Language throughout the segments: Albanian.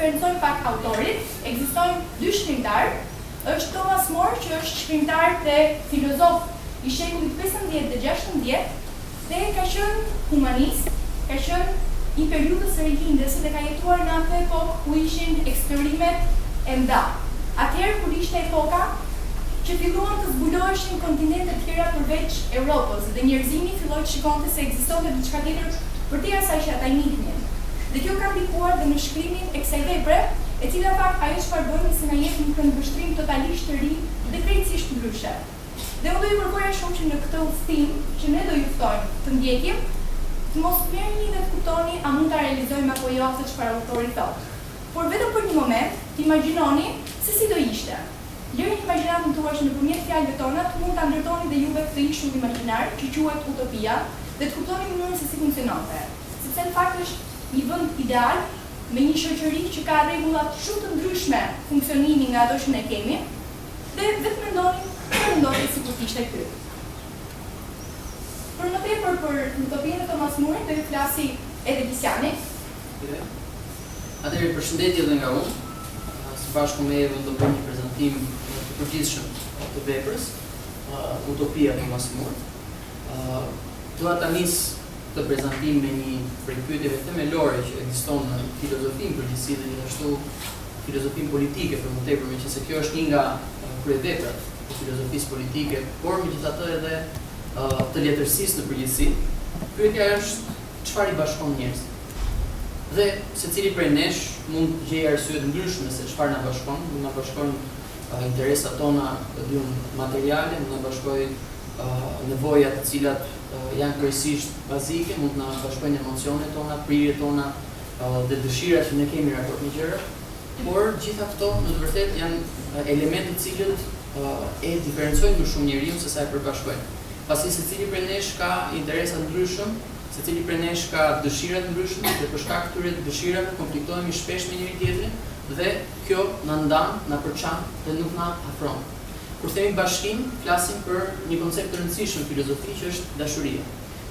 diferencojmë pak autorit, ekzistojnë dy shkrimtarë, është Thomas More, që është shkrimtar dhe filozof i shekullit 15 dhe 16 dhe ka qenë humanist, ka qenë i periudhës së rilindjes dhe ka jetuar në atë epokë ku ishin eksperimet e nda. Atëherë kur ishte epoka që filluan të zbuloheshin kontinente të tjera përveç Europës dhe njerëzimi filloi të shikonte se ekzistonte diçka tjetër përtej asaj që ata i njihnin. Dhe kjo ka ndikuar dhe në shkrimin e kësaj vepre, e cila fakt ajo çfarë bëjmë se na jep një këndvështrim totalisht të ri dhe krejtësisht ndryshe. Dhe unë do ju kërkoja shumë që në këtë udhëtim që ne do ju ftojmë të ndjekim, të mos merrni dhe të kuptoni a mund ta realizojmë apo jo atë çfarë autori thotë. Por vetëm për një moment, të imagjinoni se si do ishte. Lërini imagjinatën tuaj që nëpërmjet fjalëve tona mund ta ndërtoni dhe juve këtë ishull imagjinar që quhet Utopia dhe të kuptoni mënyrën se si funksiononte. Sepse në fakt është një vend ideal me një shoqëri që ka rregulla shumë të ndryshme funksionimi nga ato që ne kemi dhe vetëm mendoni çfarë ndodhi sikur ishte ky. Për më tepër për Utopinë e Thomas More do ju flasi edhe Lisiani. Atëherë përshëndetje edhe nga unë. Së bashku me Evën do bëjmë një prezantim të përgjithshëm të veprës Utopia e Thomas More. Dua ta nis këtë prezantim me një prej pyetjeve themelore që ekziston në filozofinë përgjithësi dhe gjithashtu filozofinë politike për më tepër, meqense kjo është një nga kryeveprat e filozofisë politike, por megjithatë edhe të letërsisë në përgjithësi. Pyetja është çfarë i bashkon njerëzit. Dhe secili prej nesh mund të gjejë arsye të ndryshme se çfarë na bashkon. Mund na bashkojnë interesat tona të diun materiale, mund na bashkojnë nevojat të cilat janë kryesisht bazike, mund na bashkojnë emocionet tona, prirjet tona dhe dëshirat që ne kemi raport me gjërat. Por gjitha këto në të vërtetë janë elemente të cilët e diferencojnë më shumë njeriu se sa e përbashkojnë. Pasi secili prej nesh ka interesa të ndryshëm, secili prej nesh ka dëshira të ndryshme dhe për shkak të këtyre dëshirave konfliktohemi shpesh me njëri tjetrin dhe kjo na ndan, na përçan dhe nuk na afron. Kur themi bashkim, flasim për një koncept të rëndësishëm në filozofi që është dashuria.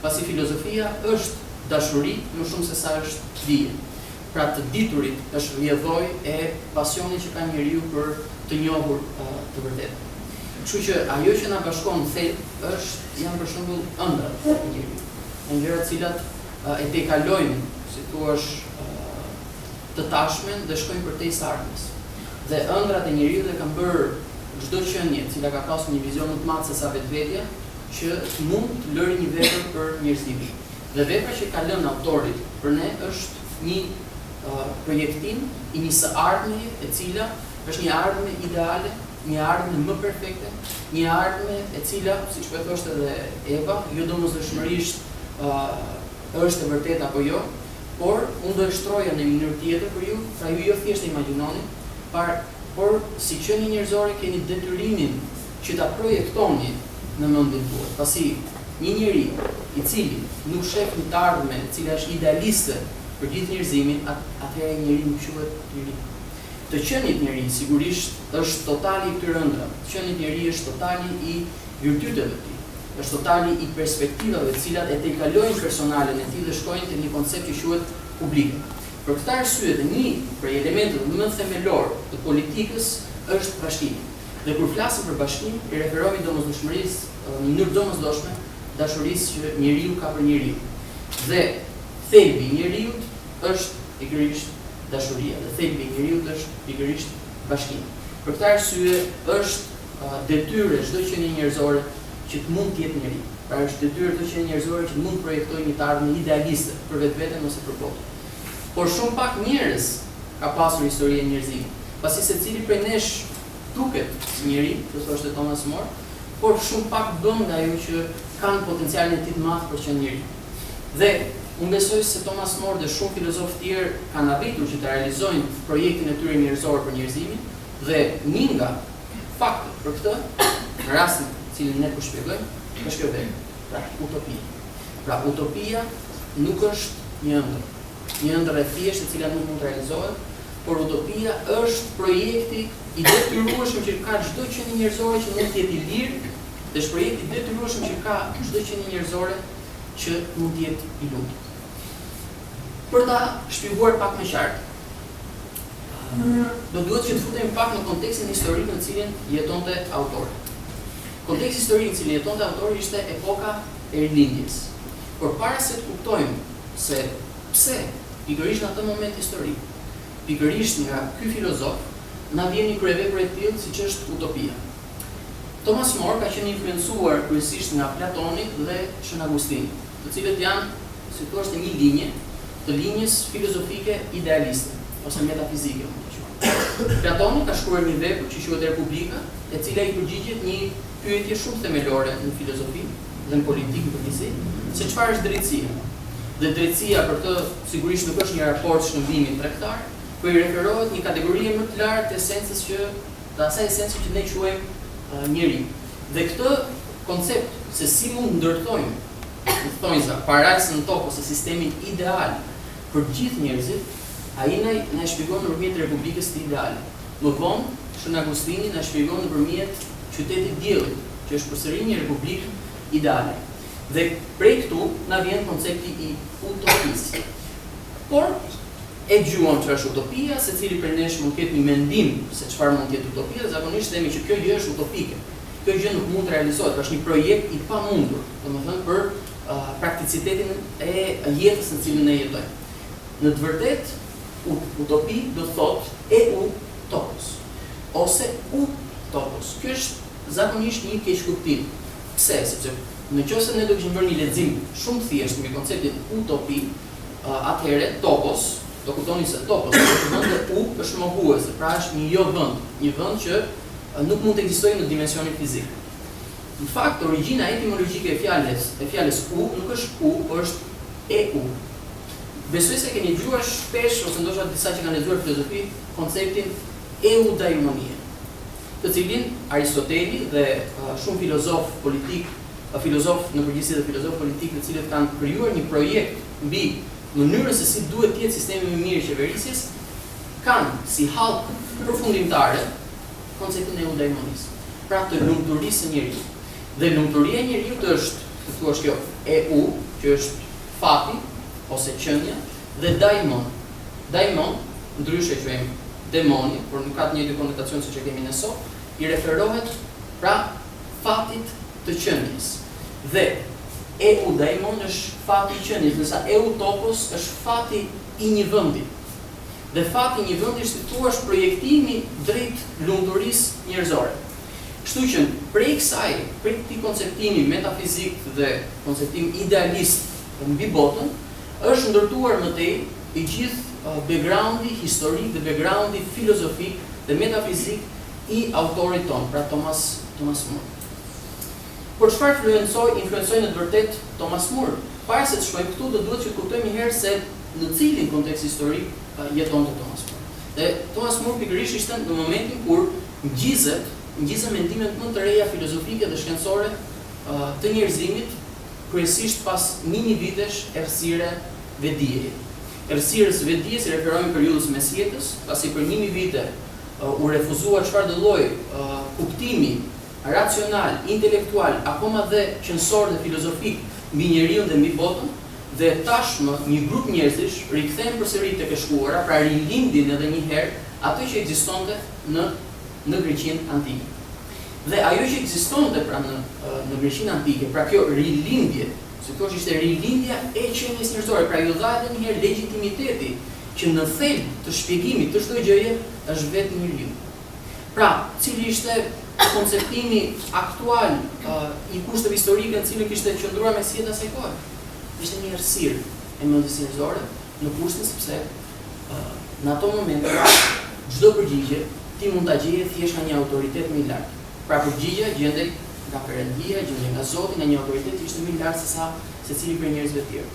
Pasi filozofia është dashuri më shumë se sa është dije. Pra të diturit është rrjedhoj e pasionit që ka njeriu për të njohur të vërtetën. Kështu që ajo që na bashkon në thelb janë për shembull ëndrat e njeriu. Gjëra të cilat e tejkalojnë, si thua, të tashmen dhe shkojnë përtej së ardhmes. Dhe ëndrat e njeriu dhe kanë bërë çdo qenie, e cila ka pasur një vizion më të madh se sa vetvetja, që mund të lërë një vepër për njerëzimin. Dhe vepra që ka lënë autorit për ne është një projektim i një së ardhmeje e cila është një ardhme ideale, një ardhme më perfekte, një ardhme e cila, siç po e thoshte edhe Eva, jo domosdoshmërisht është e vërtetë apo jo, por unë do e shtroja në një mënyrë tjetër për ju, pra ju jo thjesht e imagjinoni, por si qenie njerëzore keni detyrimin që ta projektoni në mendjen tuaj. Pasi një njeri i cili nuk shef një ardhme e cila është idealiste për gjithë njerëzimin, atëherë njeriu nuk quhet njeri. Të qenit njeri sigurisht është totali i këtyre ëndrave. Të qenit njeri është totali i virtyteve të tij. Është totali i perspektivave të cilat e tejkalojnë personalen e tij dhe shkojnë te një koncept që quhet publik. Për këtë arsye dhe një prej elementeve më themelor të politikës është bashkimi. Dhe kur flasim për bashkim, i referohemi domosdoshmërisë në mënyrë domosdoshme dashurisë që njeriu ka për njeriu. Dhe thelbi i njeriu është pikërisht dashuria dhe thelbi i njeriu është pikërisht bashkimi. Për këtë arsye është detyrë çdo qenie njerëzore që të mund të jetë njeri. Pra është detyrë çdo qenie njerëzore që të mund të projektojë një ardhmë idealiste për vetveten ose për botën. Por shumë pak njerëz ka pasur histori e njerëzimit. Pasi secili prej nesh duket si njeri, si thoshte Thomas More, por shumë pak bën nga ajo që kanë potencialin e tij të madh për të qenë njeri. Dhe unë besoj se Thomas More dhe shumë filozofë tjerë kanë arritur që të realizojnë projektin e tyre njerëzor për njerëzimin dhe një nga faktët për këtë, në rastin cilin ne po shpjegojmë, është kjo vepër, pra utopia. Pra utopia nuk është një ëndër e thjeshtë e cila nuk mund të realizohet, por utopia është projekti i detyrueshëm që ka çdo qenie njerëzore që mund të jetë i lirë, dhe është projekti i detyrueshëm që ka çdo qenie njerëzore që mund të jetë i lumtur. Për ta shpjeguar pak më qartë, do duhet që të futemi pak në kontekstin historik në cilin jetonte autori. Konteksti historik në cilin jetonte autori ishte epoka e rilindjes. Por para se të kuptojmë se pse pikërisht në atë moment historik, pikërisht nga ky filozof, na vjen një kryevepër e tillë siç është Utopia. Thomas More ka qenë influencuar kryesisht nga Platoni dhe Shën Agustini, të cilët janë, si thua, një linje të linjës filozofike idealiste ose metafizike, mund të quajmë. Platoni ka shkruar një vepër që quhet Republika, e cila i përgjigjet një pyetje shumë themelore në filozofi dhe në politikë në përgjithësi, se çfarë është drejtësia. Dhe drejtësia për të sigurisht nuk është një raport shkëmbimi tregtar, por i referohet një kategori më të lartë të esencës të asaj esencë që ne quajmë njeri. Dhe këtë koncept se si mund ndërtojmë thonjza parajsën në tokë ose sistemin ideal për gjithë njerëzit, ai na shpjegon nëpërmjet Republikës së ideale. Më vonë, Shën Agustini na shpjegon nëpërmjet qytetit diellit, që është përsëri një republikë ideale. Dhe prej këtu na vjen koncepti i utopisë. Por e gjuam çfarë është utopia, secili prej nesh mund të ketë një mendim se çfarë mund të jetë utopia, dhe zakonisht themi që kjo gjë është utopike. Kjo gjë nuk mund të realizohet, është një projekt i pamundur, domethënë për prakticitetin e jetës në cilën ne jetojmë. Në të vërtetë, utopi do thotë utopos ose utopos. Ky është zakonisht një keq kuptim. Pse? Sepse nëse ne do kishim bërë një lexim shumë thjesht me konceptin utopi, atëherë topos do kuptoni se topos, vendi u është mohuese, pra është një jo vend, një vend që nuk mund të ekzistojë në dimensionin fizik. Në fakt, origjina etimologjike e fjalës u nuk është u, por është u. Besoj se keni dëgjuar shpesh ose ndoshta disa që kanë lexuar filozofi konceptin eudaimonie, të cilin Aristoteli dhe shumë filozof politik, filozof në përgjithësi dhe filozof politik, të cilët kanë krijuar një projekt mbi mënyrën se si duhet të jetë sistemi më mirë i qeverisjes, kanë si hallk përfundimtare konceptin e eudaimonisë, pra të lumturisë së njeriu. Dhe lumturia e njeriu është, të thuash kjo, që është fati ose qenia, dhe daimon. Daimon, ndryshe quajmë demoni, por nuk ka të njëjtin konotacion siç e kemi ne sot, i referohet pra fatit të qenies. Dhe daimon është fati i qenies, ndërsa topos është fati i një vendi. Dhe fati i një vendi është thua projektimi drejt lumturisë njerëzore. Kështu që prej këtij konceptimi metafizik dhe konceptim idealist mbi botën, është ndërtuar mëtej i gjithë backgroundi historik dhe backgroundi filozofik dhe metafizik i autorit ton, pra Thomas More. Por çfarë influencoi në të vërtetë Thomas More? Para se të shkojmë këtu, do duhet që të kuptojmë një herë se në cilin kontekst historik jetonte Thomas More. Dhe Thomas More pikërisht ishte në momentin kur ngjizën mendimet më të reja filozofike dhe shkencore të njerëzimit, kryesisht pas 1000 vitesh errësire vedie. Errësirës vedies i referohen periudhës mesjetës, pasi për 1000 vite u refuzua çfarëdo lloj kuptimi racional, intelektual, akoma dhe qëndësor dhe filozofik mbi njeriu dhe mbi botën, dhe tashmë një grup njerëzish rikthehen përsëri tek e shkuara, pra rilindin edhe një herë atë që ekzistonte në Greqinë antike. Dhe ajo që ekzistonte pra në Greqinë antike, pra kjo rilindje, si thua ishte rilindja e qenies njerëzore, pra ju dha edhe një herë legitimiteti që në thelb të shpjegimit të çdo gjëje është vetëm njeriu. Pra, cili ishte konceptimi aktual i kushteve historike në cilën kishte qëndruar mesjeta asaj kohe? Ishte një errësirë e mendjes njerëzore në kushtin sepse në ato momente çdo përgjigje ti mund ta gjeje thjesht nga një autoritet më i lartë. Pra përgjigja gjendej nga Perëndia, gjendej nga Zoti, nga një autoritet që ishte më i lartë se sa secili prej njerëzve të tjerë.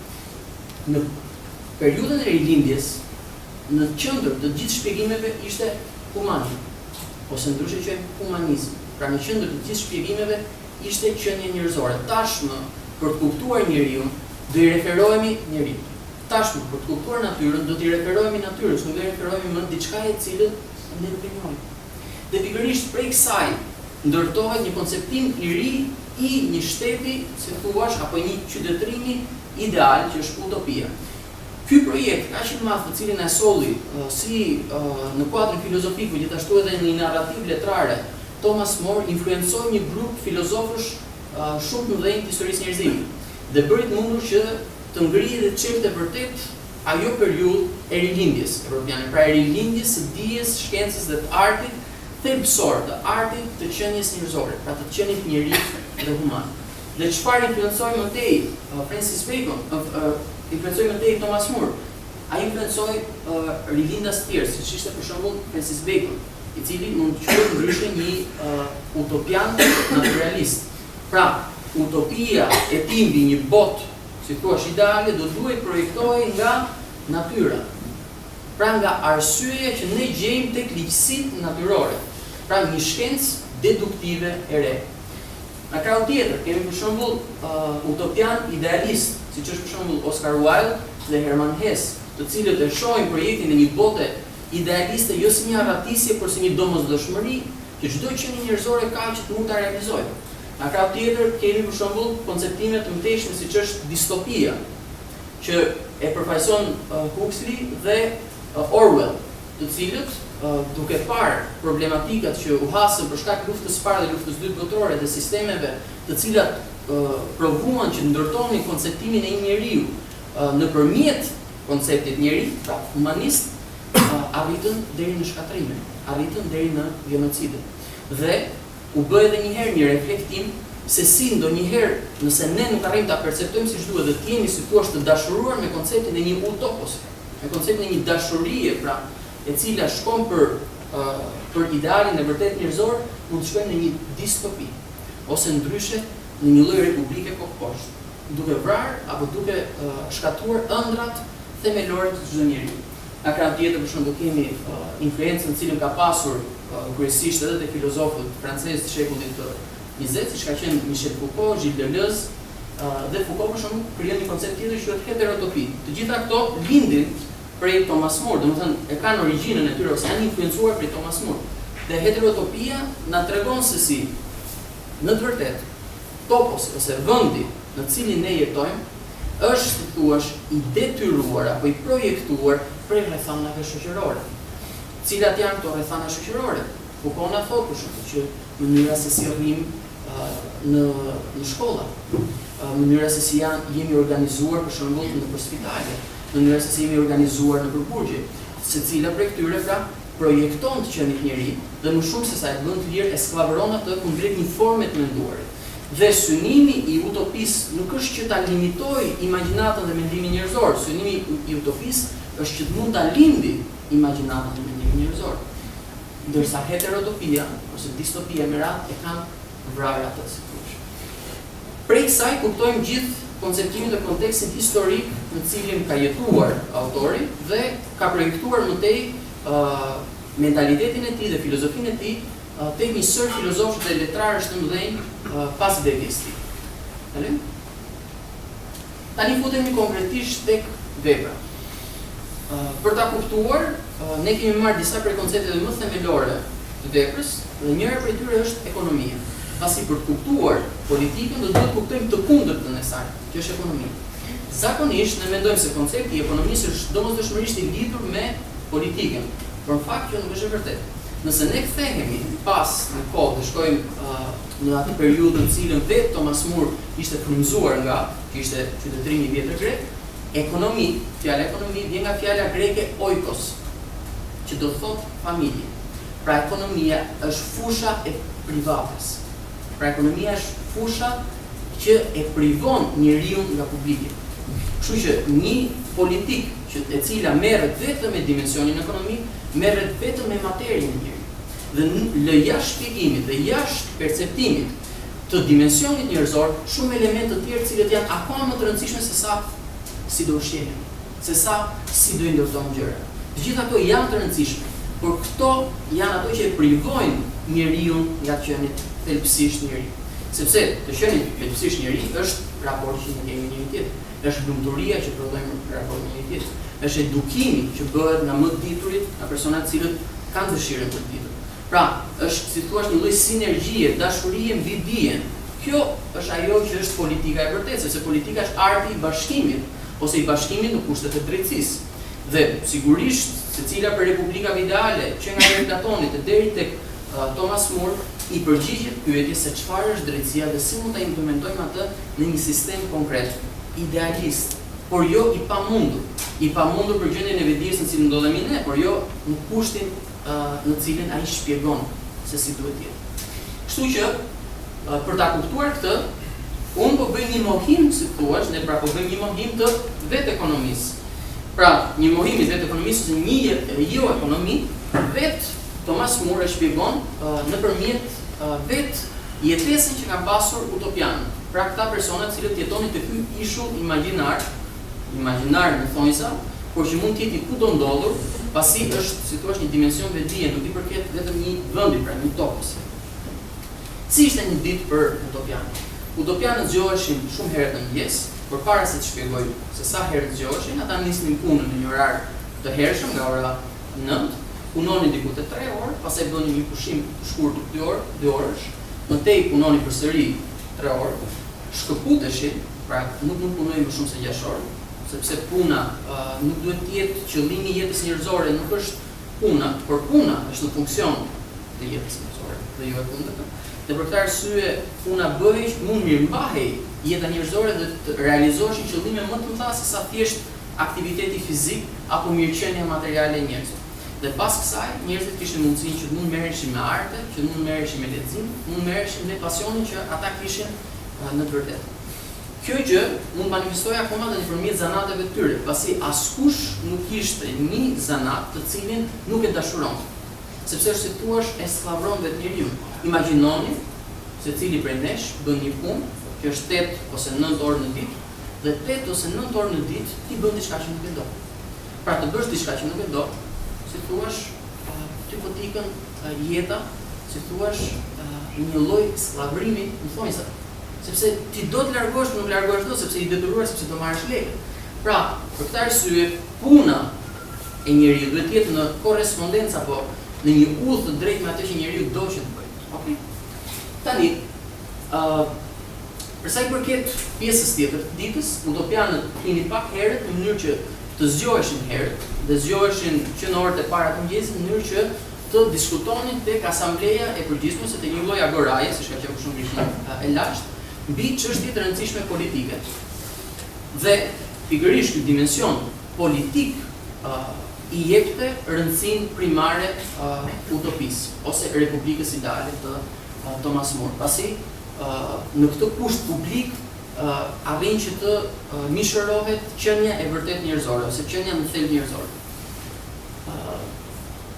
Në periudhën e rilindjes, në qendër të gjithë shpjegimeve ishte humanizmi, ose ndryshe quajmë humanizëm. Pra në qendër të gjithë shpjegimeve ishte qenia njerëzore. Tashmë për të kuptuar njeriu do i referohemi njeriu. Tashmë për të kuptuar natyrën do t'i referohemi natyrës, nuk do i referohemi më diçka e cilën ne nuk e njohim. Dhe pikërisht prej kësaj ndërtohet një konceptim i ri i një shteti, si thuash, apo një qytetërimi ideal që është utopia. Ky projekt kaq i madh, të cilin e solli si në kuadrin filozofik, gjithashtu edhe në një narrativ letrare, Thomas More influencoi një grup filozofësh shumë të mëdhenj të historisë njerëzimit dhe bëri të mundur që të ngrijë dhe të çelte vërtet ajo periudhë e rilindjes evropiane, pra e rilindjes së dijes, shkencës dhe të artit thelbësor, të artit të qenies njerëzore, pra të qenies njerëz dhe human. Dhe çfarë influencoi më tej Francis Bacon, influencoi më tej Thomas More? Ai influencoi rilindas të tjerë, siç ishte për shembull Francis Bacon, i cili mund të quhet ndryshe një utopian naturalist. Pra, utopia e tij mbi një botë, si thua, ideale, do duhet projektohej nga natyra. Pra nga arsyeja që ne gjejmë tek ligjisit natyrore. Pra një shkencë deduktive e re. Në krau tjetër, kemi për shembull utopian idealist, siç është për shembull Oscar Wilde dhe Herman Hesse, të cilët e shohin projektin e një bote idealiste jo si një arratisje, por si një domosdoshmëri që çdo qenie njerëzore ka që të mund ta realizojë. Në krau tjetër kemi për shembull konceptime të mëtejshme siç është distopia, që e përfaqëson Huxley dhe Orwell, të cilët duke parë problematikat që u hasën për shkak të luftës së parë dhe luftës së dytë botërore dhe sistemeve të cilat provuan që ndërtonin konceptimin e një njeriu nëpërmjet konceptit njeri, pra humanist, arritën deri në shkatrime, arritën deri në genocide. Dhe u bë edhe një herë një reflektim se si ndonjëherë nëse ne nuk arrijmë ta perceptojmë siç duhet dhe të jemi si thua të dashuruar me konceptin e një utopos, me konceptin e një dashurie, pra e cila shkon për idealin e vërtet njerëzor, mund të shkojmë në një distopi, ose ndryshe në një lloj republike kokposhtë, duke vrarë apo duke shkatruar ëndrat themelore të çdo njeriu. Në krah tjetër për shembull kemi influencën cilën ka pasur kryesisht edhe te filozofët francezë të shekullit të 20, siç ka qenë Michel Foucault, Gilles Deleuze, dhe Foucault për shembull krijon një koncept tjetër që quhet heterotopi. Të gjitha këto lindin prej Thomas More, domethënë e kanë origjinën e tyre ose janë influencuar prej Thomas More. Dhe heterotopia na tregon se si në të vërtetë topos ose vendi në cilin ne jetojmë është thuaç i detyruar apo i projektuar prej rrethonave shoqërore. Cilat janë këto rrethana shoqërore? Foucault na thotë për shembull që mënyra se si rrim në shkolla, mënyra se si jemi organizuar për shembull në spitale, mënyra se si jemi organizuar në përburgje, secila prej këtyre pra projekton të qenit njeri dhe më shumë se sa e bën të lirë e sklavëron atë kundrejt një forme të menduarit. Dhe synimi i utopisë nuk është që ta limitoj imagjinatën dhe mendimin njerëzor, synimi i utopisë është që të mund ta lindi imagjinatën dhe mendimin njerëzor. Ndërsa heterotopia ose distopia me radhë e kanë vrarë atë si thosh. Prej kësaj kuptojmë gjithë konceptimin dhe kontekstin historik në cilin ka jetuar autori dhe ka projektuar më tej mentalitetin e tij dhe filozofinë e tij tek një sër filozofësh dhe letrarësh të mëdhenj pas vdekjes së tij. Tani futemi konkretisht tek vepra. Për ta kuptuar, ne kemi marrë disa prej koncepteve më themelore të veprës, dhe njëra prej tyre është ekonomia. Pasi për të kuptuar politikën do duhet të kuptojmë të kundërtën e saj, që është ekonomia. Zakonisht ne mendojmë se koncepti i ekonomisë është domosdoshmërisht i lidhur me politikën, por në fakt kjo nuk është e vërtetë. Nëse ne kthehemi pas në kohë dhe shkojmë në atë periudhë në cilën vetë Thomas More ishte frymëzuar nga, që ishte qytetërimi i vjetër grek, ekonomi, fjala ekonomi vjen nga fjala greke oikos, që do thotë familje. Pra ekonomia është fusha e privates. Pra ekonomia është fusha që e privon njeriu nga publiku. Kështu që një politik e cila merret vetëm me dimensionin ekonomik, merret vetëm me materien e njeriu. Dhe lë jashtë shpjegimit dhe jashtë perceptimit të dimensionit njerëzor shumë elemente të tjerë të cilët janë akoma më të rëndësishme se sa si do ushqehemi, se sa si do i ndërtojmë gjëra. Të gjitha ato janë të rëndësishme, por këto janë ato që e privojnë njeriu nga qenit thelbësisht njeri. Sepse të qenit thelbësisht njeri është raporti që ne kemi me njëri tjetrin, është lumturia që prodhojmë raport me njëri tjetrin, është edukimi që bëhet nga më të diturit, nga personat të cilët kanë dëshirën për të ditur. Pra, është si thua një lloj sinergjie, dashurie mbi dijen. Kjo është ajo që është politika e vërtetë, sepse politika është arti i bashkimit, ose i bashkimit në kushtet e drejtësisë. Dhe sigurisht secila për republikave ideale që nga herë Platonit deri tek Thomas More i përgjigjet pyetjes se çfarë është drejtësia dhe si mund ta implementojmë atë në një sistem konkret, idealist, por jo i pamundur. I pamundur për gjendjen e vetdijes në cilën ndodhemi ne, por jo në kushtin në cilin ai shpjegon se si duhet të jetë. Kështu që për ta kuptuar këtë, unë po bëj një mohim, si thua, ne pra po bëjmë një mohim të vetë ekonomisë. Pra, një mohim i vetë ekonomisë ose një jo ekonomi, vetë Thomas More e shpjegon nëpërmjet vetë jetesën që kanë pasur utopianët. Pra këta persona të cilët jetonin te ky ishull imagjinar në thonjza, por që mund të jetë kudo ndodhur, pasi është, si thua, një dimension vetdije, nuk i përket vetëm një vendi, pra një tokës. Si ishte një ditë për utopianët? Utopianët zgjoheshin shumë herë në mëngjes, përpara se të shpjegoj se sa herë zgjoheshin, ata nisnin punën në një orar të hershëm nga ora 9, punonin diku te 3 orë, pastaj bënin një pushim të shkurtër 2 orësh, mëtej punonin përsëri 3 orë, shkëputeshin, pra nuk punonin më shumë se 6 orë, sepse puna nuk duhet të jetë qëllimi i jetës njerëzore, nuk është puna, por puna është në funksion të jetës njerëzore, dhe jo e kundërta. Dhe për këtë arsye puna bëhej mund mirëmbahej jeta njerëzore dhe të realizoheshin qëllime më të mëdha se sa thjesht aktiviteti fizik apo mirëqenia materiale e njerëzve. Dhe pas kësaj, njerëzit kishin mundësinë që të mund merreshin me arte, që të mund merreshin me lexim, mund merreshin me pasionin që ata kishin në të vërtetë. Kjo gjë mund manifestohej akoma edhe nëpërmjet zanateve të tyre, pasi askush nuk kishte një zanat të cilin nuk e dashuronte. Sepse si thua, e skllavron vetë njeriu. Imagjinoni se cili prej nesh bën një punë që është 8 ose 9 orë në ditë, dhe 8 ose 9 orë në ditë ti bën diçka që nuk e do. Pra të bësh diçka që nuk e do, si thua, ty po tikën jeta, si thua, një lloj sllavrimi në thonjza. Sepse ti do të largohesh, nuk largohesh dot, sepse i detyruar, sepse do marrësh lekë. Pra, për këtë arsye, puna e njeriu duhet të jetë në korrespondencë apo në një udhë të drejtë me atë që njeriu do që të bëjë. Okej? Tani, për sa i përket pjesës tjetër të ditës, utopianët hinin pak herët në mënyrë që të zgjoheshin herët, dhe zgjoheshin që në orët e para të mëngjesit në mënyrë që të diskutonin tek asambleja e përgjithshme ose tek një lloj agoraje, siç ka qenë shumë vishë e lashtë, mbi çështje të rëndësishme politike. Dhe pikërisht ky dimension politik i jepte rëndësinë primare utopisë ose republikës ideale të Thomas More. Pasi në këtë kusht publik arrin që të mishërohet qenia e vërtet njerëzore ose qenia në thelb njerëzore.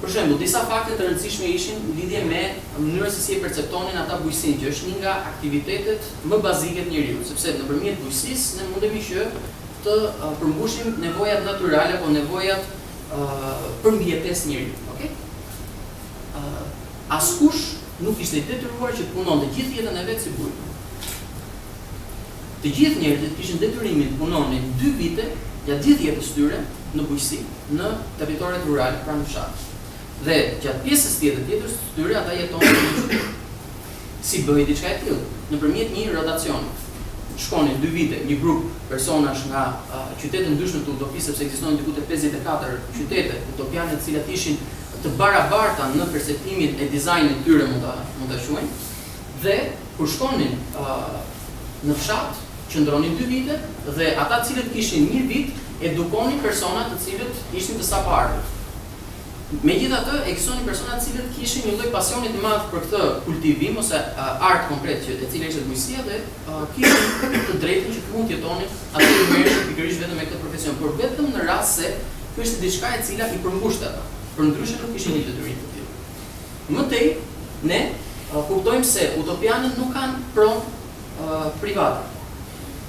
Për shembull, disa fakte të rëndësishme ishin në lidhje me mënyrën se si e perceptonin ata bujqësinë, që është një nga aktivitetet më bazike të njeriu, sepse nëpërmjet bujqësisë ne mundemi që të përmbushim nevojat natyrale apo nevojat për mbijetesë njeriu, okay? Askush nuk ishte i detyruar që të punonte gjithë jetën e vet si burg. Të gjithë njerëzit kishin detyrimin të punonin 2 vite gjatë gjithë jetës tyre në bujqësi, në territoret rurale, pra në fshat. Dhe gjatë pjesës tjetër të tyre ata jetonin si bëhej diçka e tillë, nëpërmjet një rotacioni. Shkonin 2 vite një grup personash nga qytete ndryshme të utopisë, sepse ekzistonin diku te 54 qytete utopiane të cilat ishin të barabarta në perceptimin e dizajnit të tyre, mund ta quajmë. Dhe kur shkonin në fshat, qëndronin 2 vite dhe ata të cilët kishin 1 vit edukonin persona të cilët ishin të saparë. Megjithatë, ekzistonin persona të cilët kishin një lloj pasioni të madh për këtë kultivim ose art konkret që e cila ishte bujqësia dhe kishin të drejtën që të mund të jetonin atë që merreshin pikërisht vetëm me këtë profesion, por vetëm në rast se kjo ishte diçka e cila i përmbushte ata. Përndryshe nuk kishin një detyrim të tillë. Mëtej, ne kuptojmë se utopianët nuk kanë pronë private.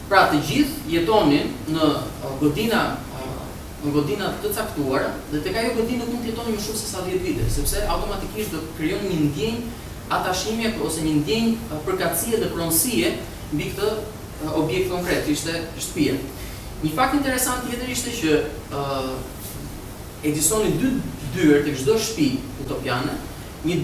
Pra të gjithë jetonin në godina të caktuara dhe tek ajo godinë nuk mund të jetoni më shumë se sa 10 vite, sepse automatikisht do të krijon një ndjenjë atashimi ose një ndjenjë përkatësie dhe pronësie mbi këtë objekt konkret, që ishte shtëpia. Një fakt interesant tjetër ishte që ekzistonin 2 dyer tek çdo shtëpi utopiane, një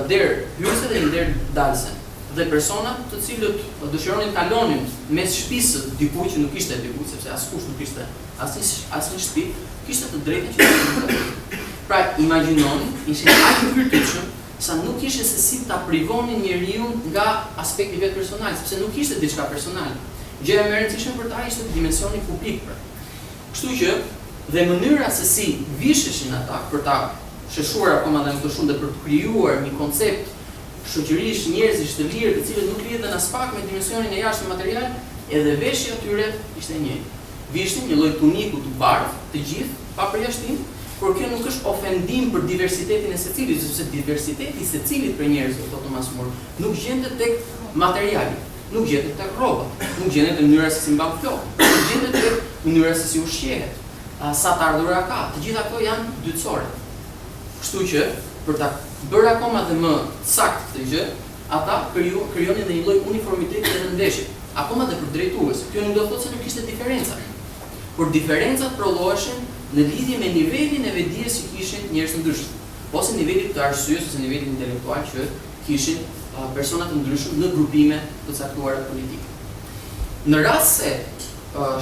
derë hyrëse dhe një derë dalëse. dhe persona të cilët dëshironin të kalonin mes shtëpisë dikujt që nuk ishte dikujt, sepse askush nuk ishte asnjë shtëpi, kishte të drejtën që të ndodhte. Pra imagjinoni, ishin aq të virtytshëm sa nuk kishin se si ta privonin njeriu nga aspekti vet personal, sepse nuk ishte diçka personale. Gjëja më e rëndësishme për ta ishte dimensioni publik. Kështu që dhe mënyra se si visheshin ata për ta sheshuar akoma dhe më të shumë dhe për të krijuar një koncept shoqërish njerëzish të lirë, të cilët nuk lidhen as pak me dimensionin e jashtëm material, edhe veshja e tyre ishte e njëjtë. Vishnin një lloj tuniku të bardhë, të gjithë, pa përjashtim, por kjo nuk është ofendim për diversitetin e secilit, sepse diversiteti i secilit për njerëzve, thotë Thomas More, nuk gjendet tek materiali, nuk gjendet tek rroba, nuk gjendet në mënyra se si mban flokë, nuk gjendet tek mënyra se si ushqehet, sa të ardhura ka, të gjitha ato janë dytësore. Kështu që për ta bërë akoma dhe më sakt këtë gjë, ata krijonin dhe një lloj uniformiteti edhe në veshje, akoma dhe për drejtues. Kjo nuk do të thotë se nuk kishte diferenca, por diferencat prolloheshin në lidhje me nivelin e vetdijes që kishin njerëz të ndryshëm, ose nivelit të arsyes ose nivelit intelektual që kishin persona të ndryshëm në grupime të caktuara politike. Në rast se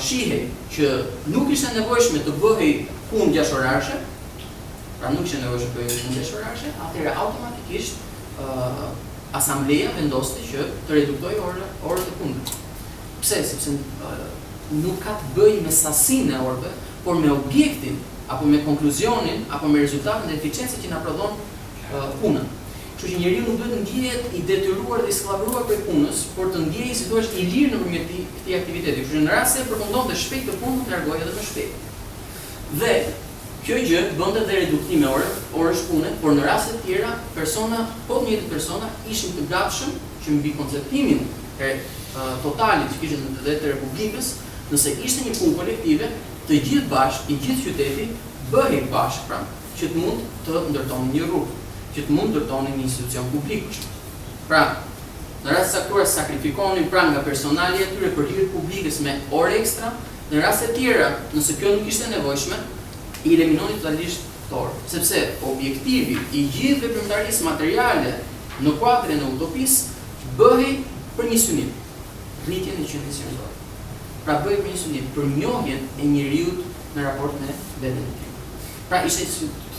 shihej që nuk ishte nevojshme të bëhej punë gjashorare, pra nuk ishte nevojshme të bëhej punë gjashorare, atëherë automatikisht asambleja vendoste që të reduktojë orët e punës. Pse? Sepse nuk ka të bëjë me sasinë e orëve, por me objektin, apo me konkluzionin, apo me rezultatin dhe eficiencën që na prodhon punën. Kështu që njeriu nuk duhet të ndihet i detyruar dhe i skllavëruar për punës, por të ndjehej si thua i lirë nëpërmjet këtij aktiviteti. Kështu që në rast se përfundonte shpejt të punën, të largohej edhe më shpejt. Dhe kjo gjë bënte edhe reduktim me orësh pune, por në raste të tjera persona, po të njëjtët persona ishin të gatshëm që mbi konceptimin e totalit që kishin në të Republikës, nëse ishte një punë kolektive, të gjithë bashkë, i gjithë qyteti bëhej bashkë pra, që të mund të ndërtonin një rrugë, që të mund të ndërtonin një institucion publik. Pra, në rast saktuar sakrifikonin pra nga personali atyre për hir të publikës me orë ekstra, në raste tjera, nëse kjo nuk ishte nevojshme, i eliminonin totalisht këto orë, sepse objektivi i gjithë veprimtarisë materiale në kuadrin e utopisë bëhej për një synim, rritjen e qendrës njerëzore. Pra bëhej për një synim, për njohjen e njeriut në raport me veten e tij. Pra ishte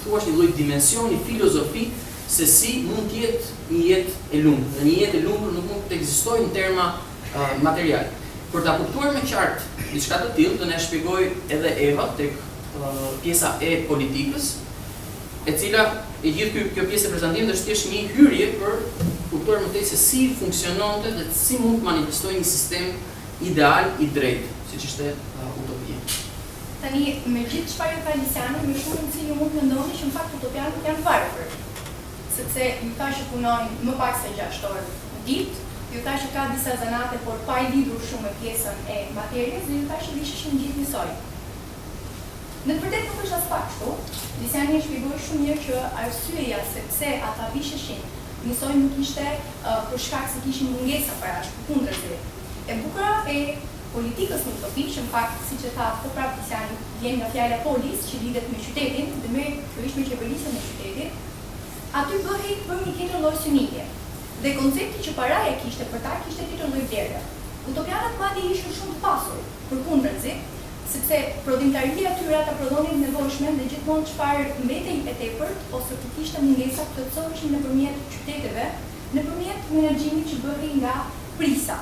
thuash një lloj dimensioni filozofi se si mund të jetë një jetë e lumtur. Dhe një jetë e lumtur nuk mund të ekzistojë në terma material. Për ta kuptuar më qartë diçka të tillë, do na shpjegoj edhe Eva tek pjesa e politikës, e cila e gjithë kjo pjesë e prezantimit është thjesht një hyrje për kuptuar më tej se si funksiononte dhe si mund të manifestojë një sistem ideal i drejtë, siç ishte utopia. Tani, me gjithë çfarë ka Lisiani, më shumë rëndësi ju mund të mendoni që në fakt utopianët janë varfër. Sepse ju tha që punojnë më pak se 6 orë në ditë, ju tha që ka disa zanate, por pa i lidhur shumë me pjesën e materjes, dhe ju tha që visheshin gjithë njësoj. Në të vërtetë nuk është as pak kështu. Lisiani e shpjegoi shumë mirë që arsyeja sepse ata visheshin njësoj nuk ishte për shkak se kishin mungesa parash, përkundërzi. E bukura e politikës në utopi, që në fakt, siç e tha po prapë Lisiani, vjen nga fjala polis, që lidhet me qytetin, dhe me me qeverisjen e qytetit, aty bëhej për një tjetër lloj synimje. Dhe koncepti që paraja kishte për ta kishte tjetër lloj vlere. Utopianët madje ishin shumë të pasur, përkundërzi, sepse prodhimtaria e tyre ata prodhonin nevojshme dhe gjithmonë çfarë mbetej e tepërt ose të kishte mungesa plotësoheshin nëpërmjet qyteteve, nëpërmjet menaxhimit që bëhej nga prisa.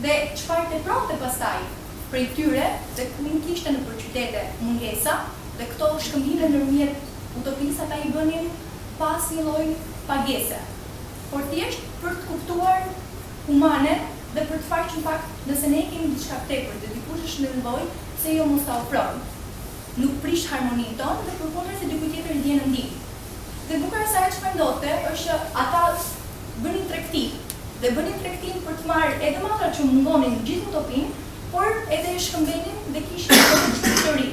Dhe çfarë tepronte pastaj prej tyre dhe ku kishte nëpër qytete mungesa, dhe këto shkëmbime nëpërmjet utopisë ata i bënin pas një lloj pagese. Por thjesht për të kuptuar humane dhe për të farë që në fakt, nëse ne kemi diçka tepër dhe dikush është në nevojë, se jo mos ta ofrojmë. Nuk prish harmoninë tonë dhe përkundër se dikujt tjetër i vjen në ndihmë. Dhe bukura e saj çfarë ndodhte është që ata bënin tregtim dhe bënin tregtim për të marrë edhe matra që mungonin gjithë utopinë, por edhe e shkëmbenin dhe kishin një histori.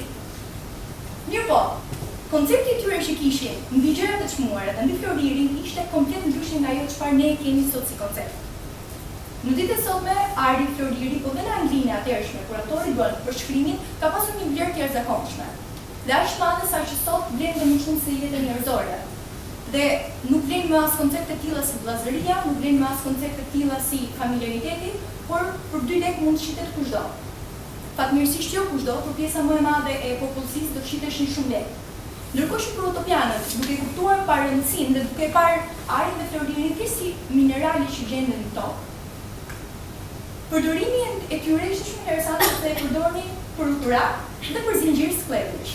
Mirëpo, koncepti i tyre që kishin mbi gjërat e çmuara dhe mbi floririn ishte komplet ndryshe nga ajo çfarë ne kemi sot si koncept. Në ditën e sotme, arri, floriri, po dhe në anglinë e atëhershme, kur autori bën për shkrimin, ka pasur një vlerë të jashtëzakonshme. Dhe aq madhe sa që sot vlen dhe më shumë se jeta njerëzore. Dhe nuk vlen më as koncepte të tilla si vllazëria, nuk vlen më as koncepte të tilla si familjariteti, por për 2 lekë mund të shitet kushdo. Fatmirësisht jo kushdo, por pjesa më e madhe e popullsisë do shiteshin shumë lekë. Ndërkohë që për utopianët, duke kuptuar parëndsinë dhe duke parë ajrin dhe floririn si minerali që gjenden në tokë, përdorimi e tyre ishte shumë interesante se e përdornin për uturak dhe për zinxhir sklevish.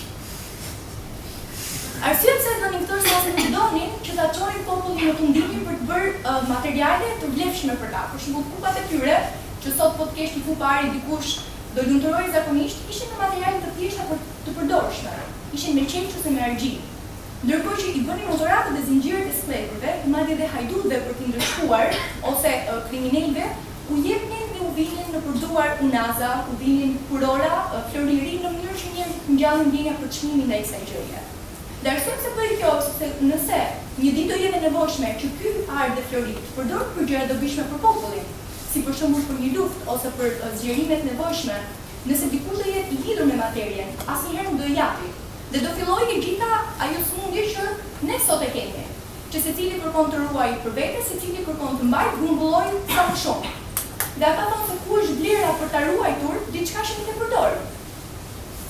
Arsyeja pse donin këto është se nuk donin që ta çonin popullin në tundimin për të bërë materiale të vlefshme për ta. Për shembull, kupat e tyre, që sot po të kesh një kupë ari dikush do lumturoj zakonisht, ishin me materiale të thjeshta për të përdorshme. Ishin me qenë ose me argjinë. Ndërkohë që i bënin motoratët dhe zinxhirët e sklevrëve, madje dhe hajdutëve për t'i ndëshkuar ose kriminalëve, u jepnin dhe u vinin në përduar unaza, u vinin kurora, floriri në mënyrë që njerëzit ngjallin ndjenja për çmimin ndaj kësaj gjëje. Dhe arsyeja pse bëri kjo, sepse nëse një ditë do jetë e nevojshme që ky art dhe flori të përdoret për gjëra dobishme për popullin, si për shembull për një luftë ose për zgjerimet nevojshme, nëse dikush do jetë i lidhur me materien, asnjëherë nuk do i japi. Dhe do fillojë e gjitha ajo smundje që ne sot e kemi, që secili kërkon të ruajë për vete, secili kërkon të mbajë grumbullojë sa më shumë. Dhe ata thonë se ku është vlera për ta ruajtur diçka që nuk e përdor.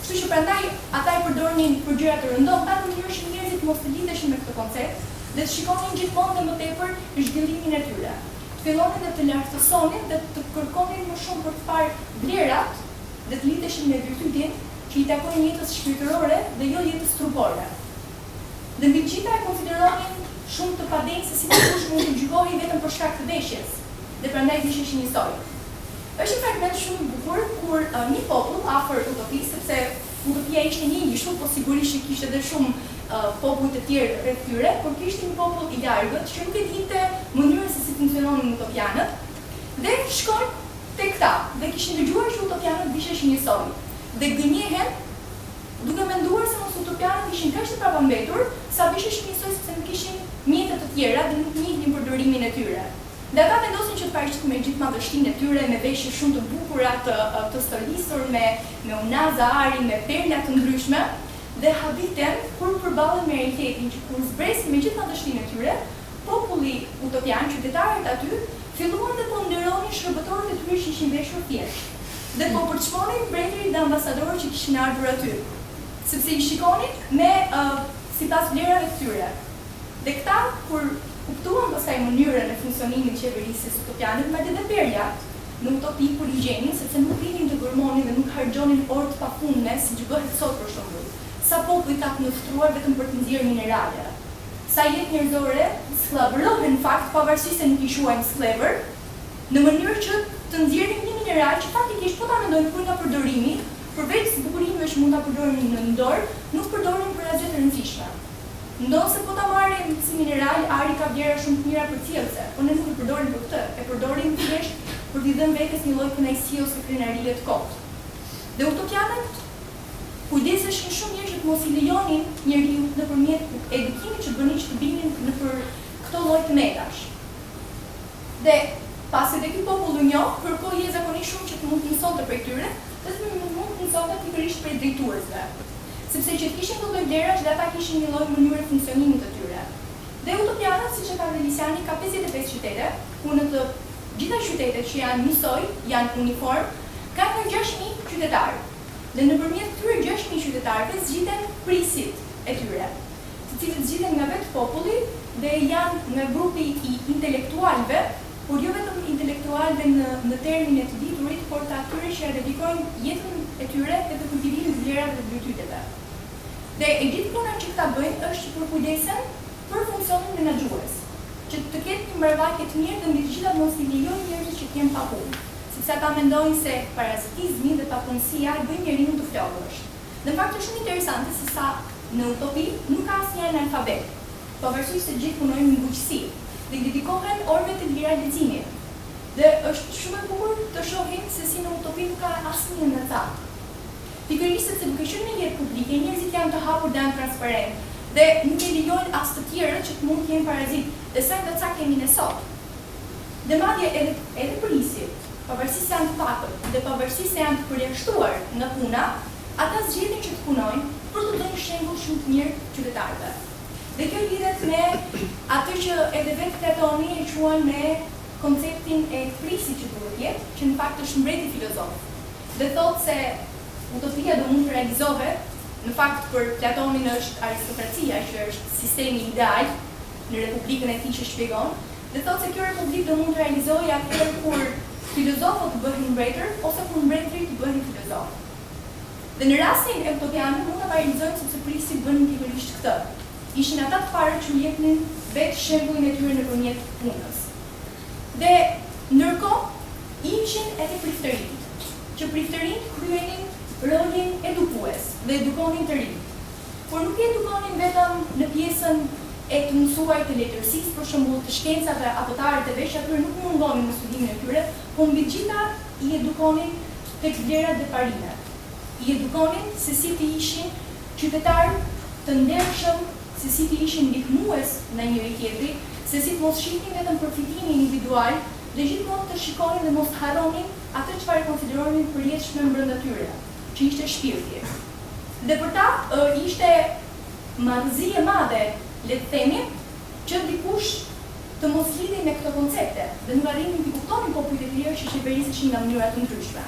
Kështu që prandaj ata e përdornin për gjëra të rëndota në mënyrë që njerëzit mos të lidheshin me këtë koncept dhe të shikonin gjithmonë dhe më tepër zhvillimin e tyre. Të fillonin dhe të lartësonin dhe të kërkonin më shumë për të parë vlerat dhe të lidheshin me virtytin që i takojnë jetës shpirtërore dhe jo jetës trupore. Dhe mbi gjitha e konsideronin shumë të padenjë se si dikush mund të gjykohej vetëm për shkak të veshjes, dhe prandaj visheshin njësoj. Është një fragment shumë i bukur kur një popull afër utopisë, sepse utopia ishte një ishull, po sigurisht që kishte edhe shumë popull të tjerë rreth tyre, por kishte një popull i largët që nuk e dinte mënyrën se si funksiononin utopianët, dhe shkojnë tek këta dhe kishin dëgjuar që utopianët visheshin njësoj. Dhe gënjehen duke menduar se mos utopianët ishin kaq të prapambetur sa visheshin njësoj sepse nuk kishin mjete të tjera dhe nuk njihnin përdorimin e tyre. Dhe ata vendosin që të paraqiten me gjithë madhështinë e tyre, me veshje shumë të bukura, të stolisur, me unaza ari, me perla të ndryshme, dhe habiten kur përballen me realitetin që kur zbresin me gjithë madhështinë e tyre, populli utopian, qytetarët aty, filluan dhe po nderonin shërbëtorët e tyre që ishin veshur thjesht. Dhe po përçmonin mbretërit dhe ambasadorët që kishin ardhur aty, sepse i shikonin me sipas vlerave të tyre. Dhe këta kur kuptuan pastaj mënyrën e funksionimit të qeverisë utopiane, madje edhe perjat në utopi kur i gjenin, sepse nuk rrinin të gërmonin dhe nuk harxhonin orë të pafundme siç bëhet sot për shembull. Sa popull ka të nëftruar vetëm për të nxjerrë minerale. Sa jetë njerëzore skllavërohen në fakt pavarësisht se nuk i quajmë sklever, në mënyrë që të nxjerrin një mineral që faktikisht po ta mendojnë kur nga përdorimi, përveç bukurimeve që mund ta përdorin në dorë, nuk përdorin për asgjë të rëndësishme. Ndonse po ta marrim si mineral, ari ka vlera shumë të mira përcjellëse, por ne nuk e përdorim për këtë, e përdorim thjesht për t'i dhënë vetes një lloj kënaqësie ose krenarie të kotë. Dhe utopianët kujdeseshin shumë mirë që të mos i lejonin njeriu nëpërmjet edukimit që bënin që të binin nëpër këto lloj të metash. Dhe pasi dhe ky popull u njoh, kërkoi zakonisht shumë që të mund të mësonte prej tyre, dhe të mund të mësonte pikërisht prej drejtuesve. Sepse që të kishin këto lloj vlerash dhe ata kishin një lloj mënyre funksionimit të tyre. Dhe utopianët, siç e ka dhe Lisiani, ka 55 qytete, ku në të gjitha qytetet që janë njësoj, janë uniform, ka nga 6.000 qytetarë. Dhe nëpërmjet këtyre 6.000 qytetarëve zgjidhen prisit e tyre, të cilët zgjidhen nga vetë populli dhe janë nga grupi i intelektualëve, por jo vetëm intelektualëve në termin e të diturit, por të atyre që dedikojnë jetën e tyre edhe kultivimit të vlerave dhe virtyteve. Dhe e gjithë puna që këta bëjnë është që përkujdesen për funksionin menaxhues, që të ketë një mbrëmje të mirë dhe mbi të gjitha mos i lejojnë njerëzit që të jenë pa punë, sepse ata mendojnë se parazitizmi dhe papunësia i bëjnë njeriu të flokësh. Dhe në fakt është shumë interesante se sa në utopi nuk ka asnjë analfabet, pavarësisht se gjithë punojnë në bujqësi dhe dedikohen orëve të lira leximit. Dhe është shumë e bukur të shohim se si në utopi nuk ka asnjë ndërtat. Pikërisht sepse duke qenë në jetë publike, njerëzit janë të hapur dhe janë transparent dhe nuk e lejojnë as të tjerët që të mund të jenë parazit, dhe sa nga kemi ne sot. Dhe madje edhe polisit, pavarësisht se janë të pakët dhe pavarësisht se janë të përjashtuar nga puna, ata zgjedhin që të punojnë për të dhënë shembull shumë të mirë qytetarëve. Dhe kjo lidhet me atë që edhe vetë Platoni e quan me konceptin e prisit që duhet jetë, që në fakt është mbreti filozof. Dhe thotë se utopia do mund të realizohet, në fakt për Platonin është aristokracia, që është sistemi ideal në republikën e tij që shpjegon, dhe thotë se kjo republikë do mund të realizojë atëherë kur filozofët të bëhen mbretër ose kur mbretërit të bëhen filozofë. Dhe në rastin e utopianëve mund ta realizojnë sepse prisi bën pikërisht këtë. Ishin ata të parë që jepnin vetë shembullin e tyre nëpërmjet punës. Dhe ndërkohë ishin edhe priftërinjt, që priftërinjt kryenin rolin edukues dhe edukonin të rinj. Por nuk i edukonin vetëm në pjesën e të mësuar të letërsisë, për shembull të shkencave apo të arteve, që atyre nuk mungonin në studimin e tyre, por mbi gjitha i edukonin tek vlerat dhe parimet. I edukonin se si të ishin qytetarë të ndershëm, se si të ishin ndihmues në njëri tjetrit, se si të mos shihnin vetëm përfitimin individual, dhe gjithmonë të shikonin dhe mos të harronin atë çfarë konsideronin përjetshme brenda tyre, që ishte shpirti. Dhe për ta ishte marrëzi e madhe, le të themi, që dikush të mos lidhej me këto koncepte dhe nuk arrinin të kuptonin popujt e tjerë që qeveriseshin nga mënyra të ndryshme.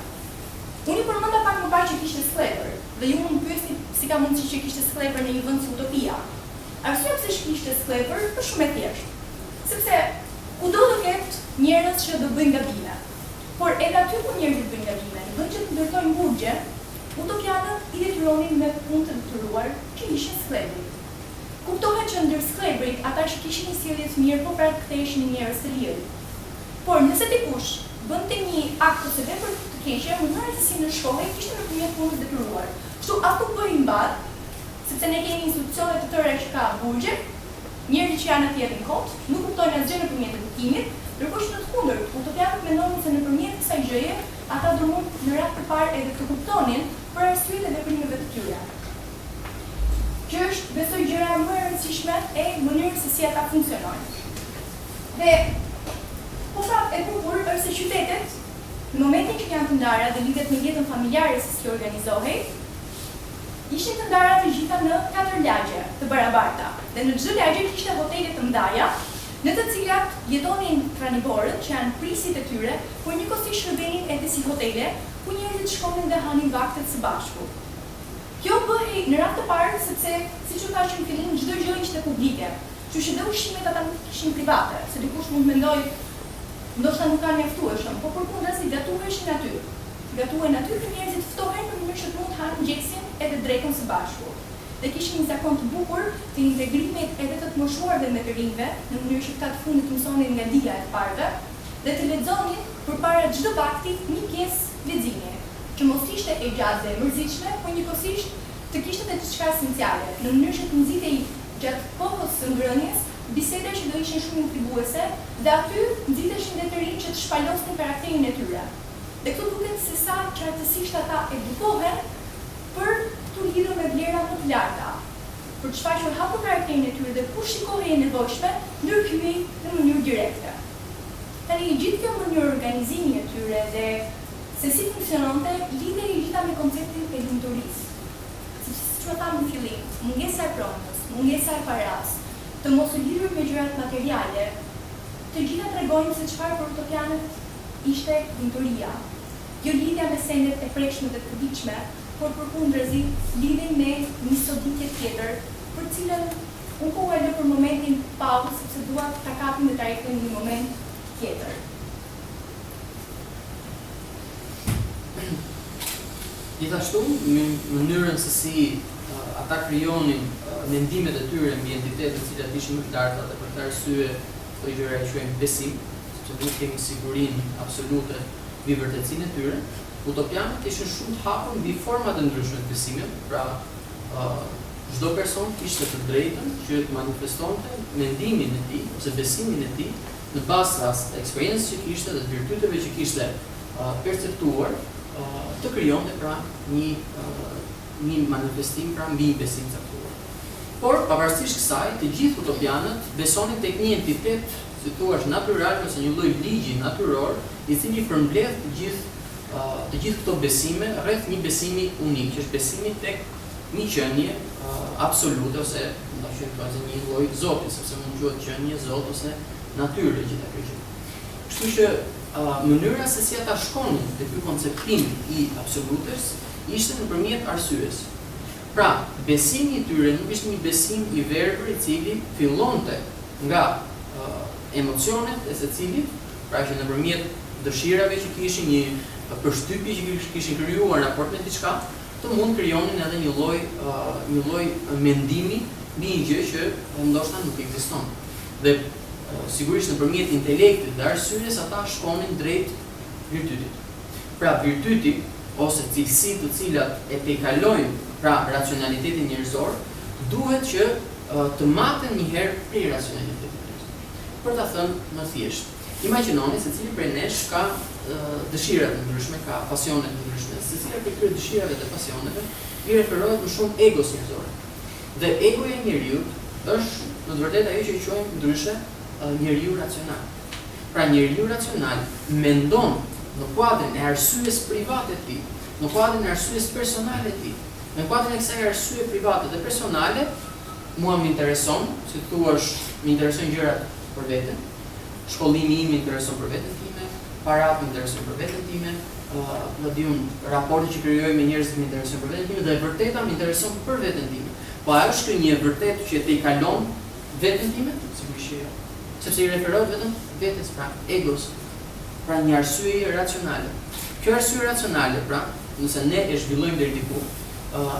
Unë i përmenda pak më parë që kishte sklepër, dhe ju mund të pyesni si ka mundësi që kishte sklepër në një vend si Utopia. Arsyeja pse kishte sklepër është shumë e thjeshtë. Sepse kudo do ketë njerëz që do bëjnë gabime. Por edhe aty ku njerëzit bëjnë gabime, në vend që të ndërtojnë burgje, utopianët i detyronin me punë të detyruar që ishin sklepër. Kuptohet që ndër sklepërit ata që kishin një sjellje të mirë, po pra ktheheshin njerëz të lirë. Por nëse dikush bënte një akt ose vepër të keqe, mënyra se si ndërshkohej kishte nëpërmjet punës detyruar. Kështu ato bëhin mbad, sepse ne kemi institucione të tëra që ka burgje, njerëzit që janë atje në kot, nuk kuptojnë asgjë nëpërmjet edukimit, ndërkohë që në të kundërt, utopianët mendonin se nëpërmjet kësaj gjëje ata do mund në radhë të parë edhe të kuptonin për arsyet e veprimeve të tyre. Që është besoj gjëra më e rëndësishme e mënyrës se si ata funksionojnë. Dhe po pra e bukur është se qytetet, në momentin që janë të ndara dhe lidhet me jetën familjare se si organizohej, ishin të ndara të gjitha në 4 lagje të barabarta. Dhe në çdo lagje kishte hotele të mëdha, në të cilat jetonin traniborët që janë prisit e tyre, por njëkohësisht shërbenin edhe si hotele, ku njerëzit shkonin dhe hanin vaktet së bashku. Kjo bëhej në radhë të parë sepse, siç u thashë në fillim, çdo gjë ishte publike. Kështu që dhe ushqimet ata nuk ishin private, se dikush mund mendojë ndoshta nuk kanë mjaftueshëm, por përkundrazi gatuheshin aty. Gatuhen aty që njerëzit ftohen në mënyrë që të mund të hanë gjeksin edhe drekën së bashku. Dhe kishin një zakon të bukur të integrimit edhe të të moshuarve me të rinjve, në mënyrë që këta të fundit të mësonin nga dija e parëve, dhe të lexonin përpara çdo vakti një pjesë leximi, që mos ishte e gjatë dhe e mërzitshme, por njëkohësisht të kishte edhe diçka esenciale, në mënyrë që të nxitej gjatë kohës së ngrënies biseda që do ishin shumë intribuese dhe aty nxiteshin dhe të rinj që të shpalosnin karakterin e tyre. Dhe këtu duket se sa qartësisht ata edukohen për të lidhur me vlera më të larta, për të shfaqur hapur karakterin e tyre dhe kur shikohej e nevojshme, ndërhyej në mënyrë direkte. Tani gjithë kjo mënyrë organizimi e tyre dhe se si funksiononte lidhej gjitha me konceptin e lumturisë. Siç u tham në fillim, mungesa e pronës, mungesa e paras, të mos u lidhur me gjërat materiale, të gjitha tregojnë se çfarë për utopianët ishte lumturia. Jo lidhja me sendet e prekshme dhe të përditshme, por përkundrazi lidhen me një soditje tjetër, për cilën unë po e lë për momentin pauzë, sepse dua ta kapim dhe ta rikthejmë në një moment tjetër. Gjithashtu, në mënyrën se si ata krijonin mendimet e tyre mbi entitetet të cilat ishin më të larta dhe për këtë arsye këto gjëra e quajmë besim, sepse duhet kemi sigurinë absolute mbi vërtetësinë e tyre. Utopianët ishin shumë të hapur mbi forma të ndryshme të besimit, pra çdo person kishte të drejtën që të manifestonte mendimin e tij ose besimin e tij në bazë të eksperiencës që kishte dhe të virtyteve që kishte perceptuar, të krijonte pra një manifestim pra mbi besim të caktuar. Por pavarësisht kësaj, të gjithë utopianët besonin tek një entitet, si thua, natyral ose një lloj ligji natyror, i cili përmbledh të gjithë këto besime rreth një besimi unik, që është besimi tek një qenie absolute ose do të thënë quasi një lloj zoti, sepse mund quhet qenie, zot ose natyrë gjitha këto gjë. Kështu që mënyra se si ata shkonin te ky konceptim I absolutës ishte nëpërmjet arsyes. Pra, besimi I tyre nuk ishte një besim I verbër I cili fillonte nga emocionet e secilit, pra që nëpërmjet dëshirave që kishin, një përshtypje që kishin krijuar raport me diçka, të mund krijonin edhe një lloj mendimi mbi një gjë që ndoshta nuk ekziston. Dhe sigurisht nëpërmjet intelektit dhe arsyes ata shkonin drejt virtytit. Pra virtyti ose cilësitë të cilat e tejkalojnë pra racionalitetin njerëzor, duhet që të maten një herë prej racionalitetit. Për ta thënë më thjesht, imagjinoni se cili prej nesh ka dëshira të ndryshme, ka pasione të ndryshme. Secila prej këtyre dëshirave dhe pasioneve I referohet më shumë egos njerëzore. Dhe egoja e njeriu është në të vërtetë ajo që I quajmë ndryshe njeriu racional. Pra njeriu racional mendon në kuadrin e arsyes private të tij, në kuadrin e arsyes personale të tij. Në kuadrin e kësaj arsye private dhe personale, mua më intereson, si thuash, më interesojnë gjërat për veten. Shkollimi im më intereson për veten time, parat më interesojnë për veten time, raporti që krijoj me njerëzit më intereson për veten time dhe e vërteta më intereson për veten time. Po a është një vërtet që te I kalon veten time? Sigurisht jo. Sepse I referohet vetëm vetes, pra egos, pra një arsye racionale. Kjo arsye racionale, pra, nëse ne e zhvillojmë deri diku,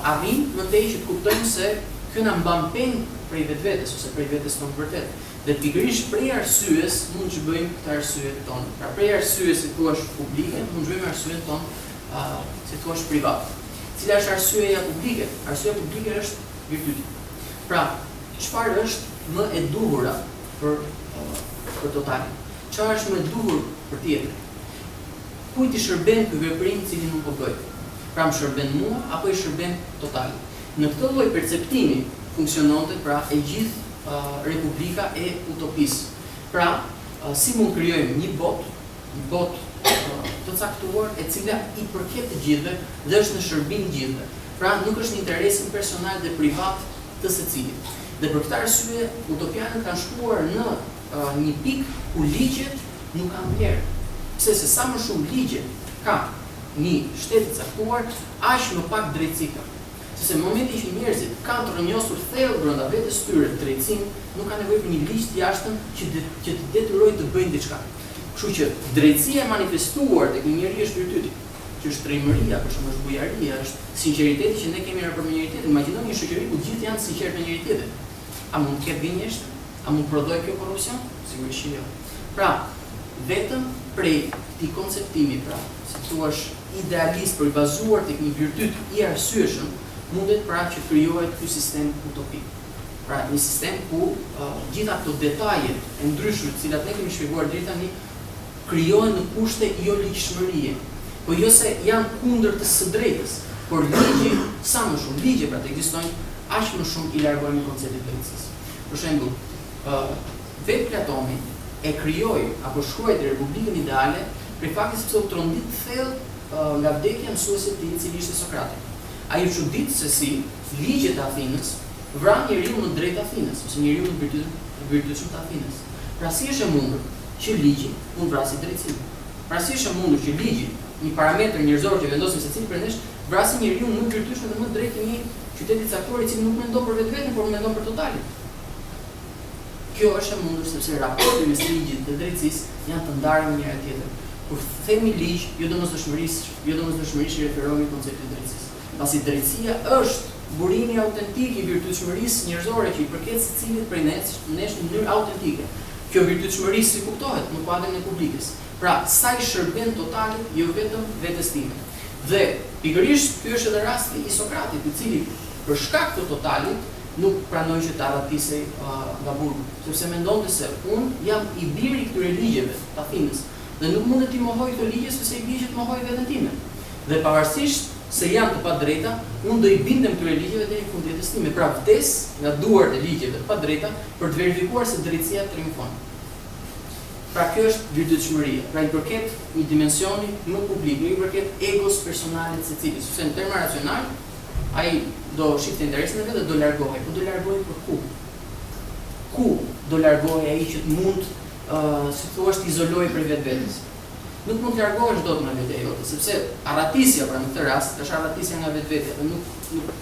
arrin në tej që të kuptojmë se kjo na mban peng prej vetvetes ose prej vetes tonë vërtet. Dhe pikërisht prej arsyes mund të bëjmë këtë arsyet tonë. Pra prej arsyes si thua publike, mund të bëjmë arsyen tonë si thua private. Cila është arsyeja publike? Arsyeja publike është virtyti. Pra, çfarë është më e duhura për totalin? Çfarë është më e duhur për tjetrin? Kujt I shërben ky veprim I cili nuk po bëj? Pra më shërben mua apo I shërben totalin? Në këtë lloj perceptimi funksiononte pra e gjithë Republika e Utopisë. Pra, si mund krijojmë një botë të caktuar e cila I përket të gjithëve dhe është në shërbim të gjithëve. Pra, nuk është në interesin personal dhe privat të secilit. Dhe për këtë arsye, utopianët kanë shkuar në një pikë ku ligjet nuk kanë vlerë. Pse se sa më shumë ligje ka një shtet I caktuar, aq më pak drejtësi ka. Sepse në momentin që njerëzit kanë të rrënjosur thellë brenda vetes tyre drejtësinë, nuk kanë nevojë për një ligj të jashtëm që të detyrojë të bëjnë diçka. Kështu që drejtësia e manifestuar tek një njeri është virtyti, që është trimëria, për shembull është bujaria, është sinqeriteti që ne kemi raport me njëri tjetrin. Imagjinoni një shoqëri ku gjithë janë sinqert me njëri tjetrin. A mund të ketë gënjeshtër? A mund të prodhojë kjo korrupsion? Sigurisht jo. Pra, vetëm prej këtij konceptimi, pra, si thua, idealist për I bazuar tek një virtyt I arsyeshëm, mundet pra që krijohet ky sistem utopik. Pra, një sistem ku gjitha këto detaje e ndryshme, të cilat ne kemi shpjeguar deri tani, krijohen në kushte jo ligjshmërie, po jo se janë kundër të së drejtës, por ligji, sa më shumë ligje pra të ekzistojnë, aq më shumë I largohemi konceptit të drejtësisë. Për shembull, vetë Platoni e krijoi apo shkruaj të Republikën Ideale për faktin sepse u trondit thellë nga vdekja mësuesit të tij, I cili ishte Sokrati. Ai u çudit se si ligjet e Athinës vran njeriu në drejt Athinës, ose njeriu në virtytshëm të Athinës. Pra si është e mundur që ligji mund vrasë drejtësinë? Pra si është e mundur që ligji, një parametër njerëzor që vendosim secili prej nesh, vrasë njeriu më të virtytshëm dhe më drejt të një qyteti caktuar I cili nuk mendon për vetveten, por mendon për totalin. Kjo është e mundur sepse raporti mes ligjit dhe drejtësisë janë të ndarë me njëra tjetrën. Kur themi ligj, jo domosdoshmërisht I referohemi konceptit të drejtësisë. Pasi drejtësia është burimi autentik I virtytshmërisë njerëzore që I përket secilit prej nesh në mënyrë autentike. Kjo virtytshmëri si kuptohet në kuadrin e publikës. Pra, sa I shërben totalit, jo vetëm vetes time. Dhe pikërisht ky është edhe rasti I Sokratit, I cili për shkak të totalit nuk pranoi që ta ratisej nga burgu, sepse mendonte se unë jam I biri këtyre ligjeve të Athinës dhe nuk mundet t'i mohoj këto ligje sepse I bie që të mohoj veten time. Dhe pavarësisht se janë të padrejta, unë do I bindem këtyre ligjeve deri në fund të jetës time. Pra vdes nga duart e ligjeve të padrejta për të verifikuar se drejtësia triumfon. Pra kjo është virtytshmëria. Pra I përket një dimensioni më publik, nuk I përket egos personalit secilit. Sepse në terma racional, ai do shifte interesin e vet dhe do largohej. Po do largohej për ku? Ku do largohej ai që mund si thua të izolojë prej vetvetes? Nuk mund të largohesh dot nga vetja jote, sepse arratisja pra në këtë rast është arratisja nga vetvetja dhe nuk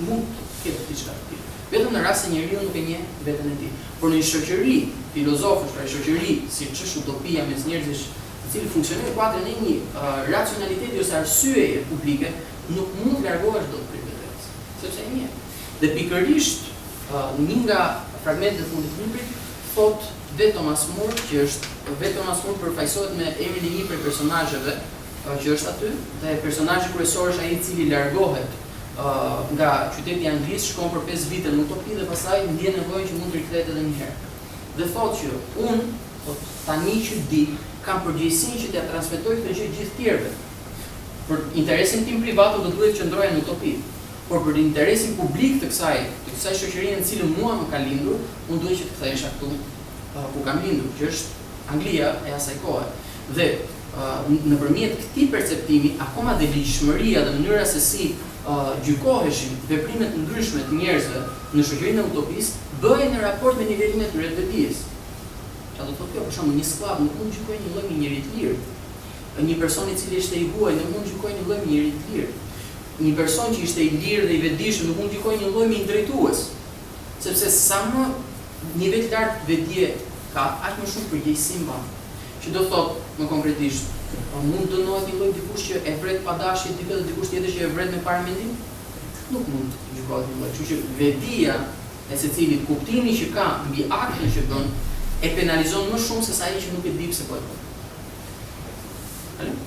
mund të ketë diçka të tillë. Vetëm në rast se njeriu nuk e njeh veten e tij. Por në një shoqëri filozofësh, pra një shoqëri siç është utopia mes njerëzish, i cili funksionon në kuadrin e një racionaliteti ose arsyeje publike, nuk mund të largohesh dot prej vetvetes, sepse e njeh. Dhe pikërisht një nga fragmentet e fundit të librit thot vetë Thomas More, që është vetë Thomas More përfaqësohet me emrin e një prej personazheve që është aty, dhe personazhi kryesor është ai i cili largohet nga qyteti anglisht, shkon për 5 vite në Utopi dhe pastaj ndjen nevojën që mund të rikthehet edhe një herë. Dhe thotë që unë tani që di, kam përgjegjësinë që t'ia transmetoj këtë gjë gjithë tjerëve. Për interesin tim privat do duhet të qëndroja në Utopi, por për interesin publik të kësaj shoqërie në cilën mua më ka lindur, unë duhet që të kthehesha këtu ku kam lindur, që është Anglia e asaj kohe. Dhe nëpërmjet këtij perceptimi, akoma dhe ligjshmëria dhe mënyra se si gjykoheshin veprimet ndryshme të njerëzve në shoqërinë e utopisë bëhen në raport me nivelin e tyre të vetdijes. Çfarë do thotë kjo? Për shembull, një skllav nuk mund të gjykojë një lloj me njëri të lirë. Një person i cili ishte i huaj nuk mund të gjykojë një lloj me njëri të lirë. Një person që ishte i lirë dhe i vetëdijshëm nuk mund të gjykojë një lloj me një drejtues. Sepse sa më nivel të lartë vetdije ka, aq më shumë përgjegjësi mban. Që do thotë më konkretisht, mund të dënohet një lloj dikush që e vret pa dashje dikë dhe dikush tjetër që e vret me parë mendim? Nuk mund të gjykohet një lloj. Kështu që vetdia e secilit, kuptimi që ka mbi aktin që bën, e penalizon më shumë se sa ai që nuk e di pse po e bën.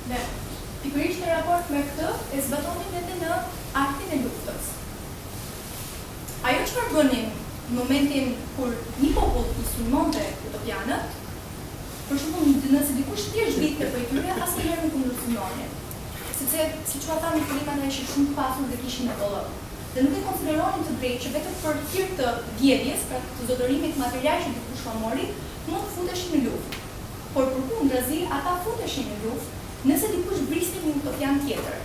Dhe pikërisht në raport me këtë e zbatonin edhe në aktin e luftës. Ajo çfarë bënin në momentin kur një popull i sulmonte utopianët, për shembull, nëse dikush thjesht vite për tyre, asnjëherë nuk mund të sulmonin. Sepse siç u thanë fillimat e ishin shumë të pasur dhe kishin nevojë. Dhe nuk e konsideronin të drejtë që vetëm për hir të vjedhjes, pra të zotërimit material që dikush ka mori, mund të futeshin në luftë. Por përkundrazi, ata futeshin në luftë nëse dikush briste një utopian tjetër.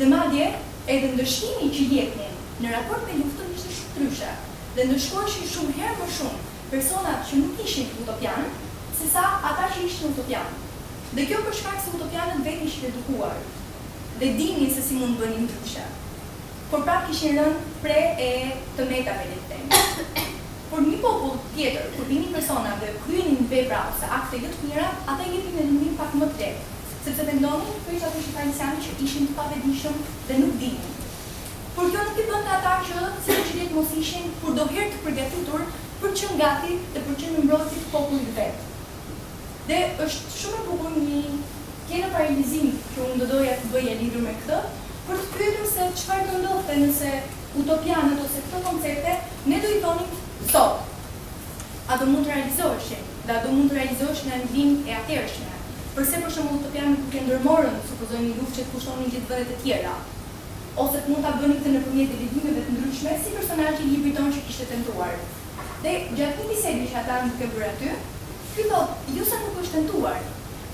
Dhe madje edhe ndëshkimi që jepnin në raport me luftën ishte shumë ndryshe. Dhe ndëshkoheshin shumë herë më shumë personat që nuk ishin utopian, sesa ata që ishin utopian. Dhe kjo për shkak se utopianët vetë ishin edukuar dhe dinin se si mund bënin ndryshe. Por prapë kishin rënë pre e të metave le të themi. Por një popull tjetër, kur vinin persona dhe kryenin vepra ose akte jo të mira, ata i jepnin mendim pak më të lehtë, sepse mendonin kryq ato shqiptarësianë që ishin të pavetëdijshëm dhe nuk dinin. Por kjo nuk i bënte ata që sinqerisht mos ishin kurdoherë të përgatitur për të qenë gati dhe për të qenë mbrojtës të popullit vet. Dhe është shumë e bukur një kena paralizim që unë do doja të bëja lidhur me këtë, për të pyetur se çfarë do ndodhte nëse utopianët ose këto koncepte ne do i thonim sot. A do mund të realizoheshin? Dhe a do mund të realizoheshin në anëvin e atërshme? Përse për shembull utopianët nuk e ndërmorën, supozojmë një luftë që të kushtonin gjithë vendet e tjera, ose të mund ta bënin këtë nëpërmjet delegimeve të ndryshme, si personazhi i Librit që kishte tentuar. Dhe gjatë një bisede që ata nuk e bërë aty, ky thotë, jo sa nuk është tentuar,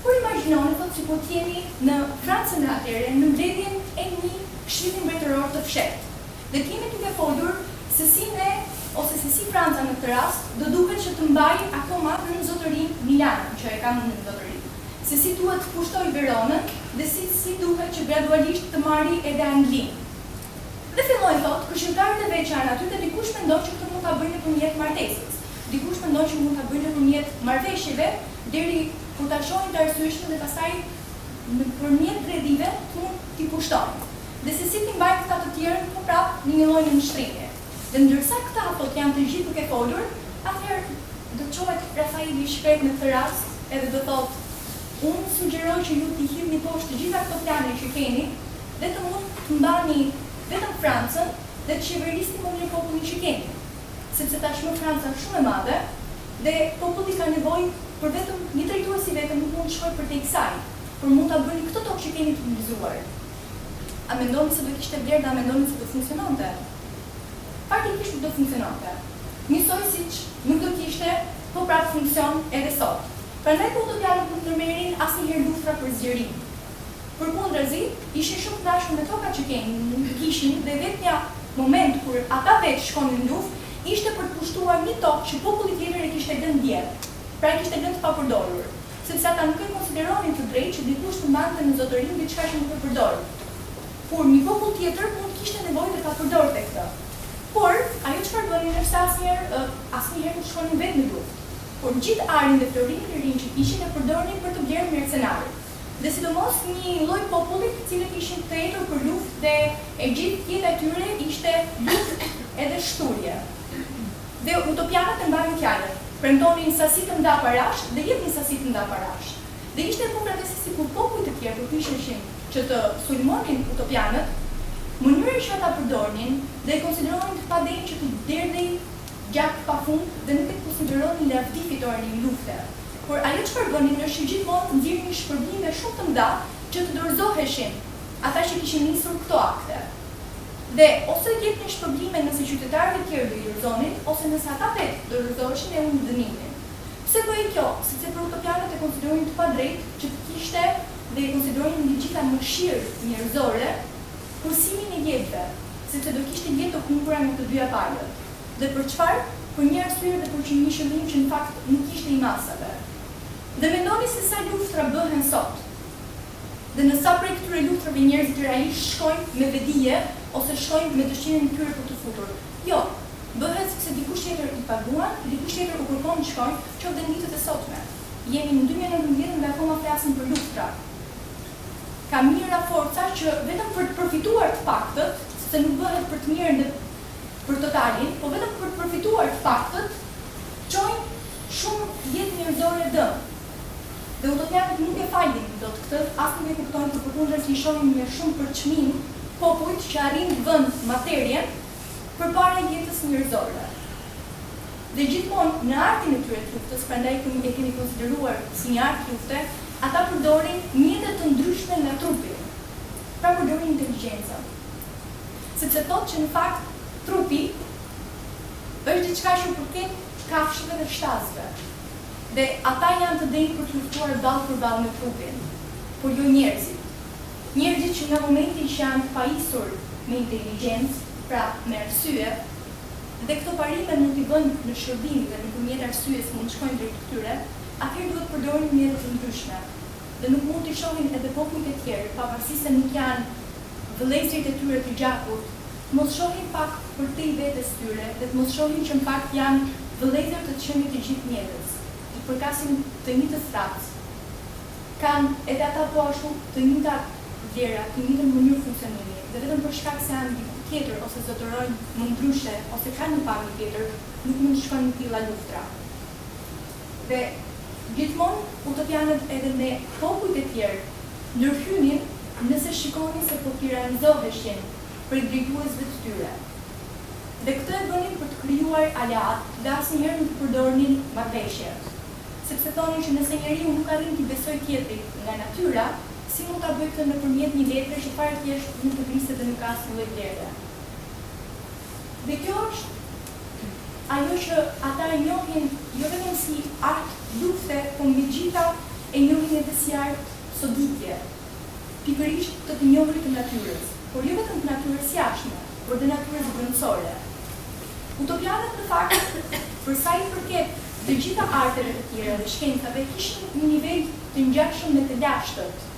por imagjinoni thotë si po të jeni në Francën e atëherë, në mbledhjen e një këshilli mbretëror të fshehtë. Dhe kemi duke folur se si ne ose se si Franca në këtë rast do duhet që të mbajë akoma në zotërin Milanon, që e ka në zotërin. Se si duhet të pushtoj Veronën dhe si duhet që gradualisht të marri edhe Anglinë. Dhe filloi thotë, këshilltarët e veç janë aty dhe dikush mendon që këtë mund ta bëjnë nëpërmjet martesës. Dikush mendon që mund ta bëjnë nëpërmjet marrëveshjeve, deri kur ta shohin të arsyeshëm dhe pastaj nëpërmjet rrjedhive mund t'i pushtojnë. Dhe se si ti mbajnë këta të tjerë, po prapë në një lloj nënshtrimi. Dhe ndërsa këta thotë janë të gjithë duke folur, atëherë do çohet Rafaeli shpejt në këtë rast edhe do thotë, unë sugjeroj që ju t'i hidhni poshtë të gjitha këto plane që keni, dhe të mund të mbani vetëm Francën dhe të qeverisni më mirë popullin që keni. Sepse tashmë Franca është shumë e madhe dhe populli ka nevojë për vetëm një drejtues i vetëm nuk mund të shkojë përtej kësaj, por mund ta bëni këtë tokë që keni të mbuluar. A mendoni se do kishte vlerë, a mendoni se do funksiononte? Faktikisht do funksiononte. Njësoj siç nuk do kishte, po prapë funksion edhe sot. Prandaj po utopianët nuk ndërmerrin asnjëherë luftra për zgjerim. Përkundrazi, ishin shumë të dashur me toka që kishin dhe vetmja moment kur ata vetë shkonin në luftë, ishte për të pushtuar një tokë që populli tjetër e kishte lënë diel. Pra e kishte lënë të papërdorur, sepse ata nuk e konsideronin të drejtë që dikush të mbante në zotërim diçka që nuk e përdor. Por një popull tjetër mund kishte nevojë të ta përdorte këtë. Por ajo çfarë bënin është asnjëherë nuk shkonin vetë në luftë. Por gjithë arin dhe florimin e rinj që kishin e përdornin për të blerë mercenarë. Dhe sidomos një lloj populli të cilët ishin të ecur për luftë dhe e gjithë jeta e tyre ishte luftë edhe shturje. Dhe utopianët e mbanin fjalën, premtonin sasi të nda parash dhe jepnin sasi të nda parash. Dhe ishte epokë se sikur popujt e tjerë përpiqeshin që të sulmonin utopianët, mënyra që ata përdornin dhe e konsideronin të padenjë që të derdhej gjatë pafund dhe nuk e konsideronin lavdi fitore në lufte. Por ajo çfarë bënin është që gjithmonë nxjerrnin shpërblime shumë të mëdha që të dorëzoheshin ata që kishin nisur këto akte. Dhe ose jepnin shpërblime nëse qytetarët e tjerë do i dorëzonin, ose nëse ata vetë dorëzoheshin e unë dënimin. Pse bëhej kjo? Sepse për utopianët e konsideronin të padrejtë që të kishte dhe e konsideronin një gjitha mëshirë njerëzore kursimin e jetëve, sepse do kishte jetë të humbura në të dyja palët. Dhe për çfarë? Për një arsye dhe për një qëllim që në fakt nuk ishte i masave. Dhe mendoni se sa luftra bëhen sot. Dhe në sa prej këtyre luftrave njerëzit realisht shkojnë me vedije ose shkojnë me dëshirën e tyre për të futur. Jo, bëhet sepse dikush tjetër i paguan, dikush tjetër u kërkon të shkojnë, qoftë në ditët e sotme. Jemi në 2019 dhe akoma flasim për luftra. Ka mira forca që vetëm për të përfituar të paktët, sepse nuk bëhet për të mirën dhe për totalin, po vetëm për të përfituar të paktët, çojnë shumë jetë njerëzore dëm. Dhe utopianët nuk e falin dot këtë, as nuk e kuptojnë, për përkundër i shohin me shumë përçmim popujt që arrin të vënë materjen përpara jetës njerëzore. Dhe gjithmonë në artin e tyre të luftës, prandaj e kemi konsideruar si një art lufte, ata përdorin mjete të ndryshme nga trupi. Pra përdorin inteligjencën. Sepse thotë që në fakt trupi është diçka që përket kafshëve dhe shtazëve. Dhe ata janë të denjë për të luftuar ballë për ballë me trupin, por jo njerëzit. Njerëzit që nga momenti që janë pajisur me inteligjencë, pra me arsye, dhe këto parime mund t'i bënë në shërbim dhe në përmjet arsyes mund të shkojnë drejt këtyre, atëherë duhet përdorin mjete të ndryshme. Dhe nuk mund t'i shohin edhe popujt e tjerë, pavarësisht se nuk janë vëllezërit e tyre të gjakut, mos shohin pak për te i vetes tyre, dhe të mos shohin që në fakt janë vëllezër të qenit të gjithë mjetës, të përkasin të njëjtës racë. Kanë edhe ata po ashtu të njëjta vlera, të njëjtën mënyrë funksionimi, dhe vetëm për shkak se janë diku tjetër ose zotërojnë më ndryshe ose kanë një pamje tjetër, nuk mund të shkojnë në tilla luftra. Dhe gjithmonë utopianët edhe me popujt e tjerë ndërhynin nëse shikonin se po tiranizoheshin për drejtuesve të tyre. Dhe këtë e bënin për të krijuar aleat dhe asnjëherë nuk përdornin marrëveshje. Sepse thonin që nëse njeriu nuk arrin t'i besojë tjetrit nga natyra, si mund ta bëjë këtë nëpërmjet një letre që fare thjesht nuk e vrisë dhe nuk ka asnjë lloj vlere. Dhe kjo është ajo që ata e njohin jo vetëm si art lufte, por mbi gjitha e njohin edhe si art soditje, pikërisht të njohurit të natyrës, por jo vetëm të natyrës jashtme, por dhe natyrës brendësore. Utopianët në fakt, për sa i përket të gjitha arteve të tjera dhe shkencave, kishin një nivel të ngjashëm me të lashtët.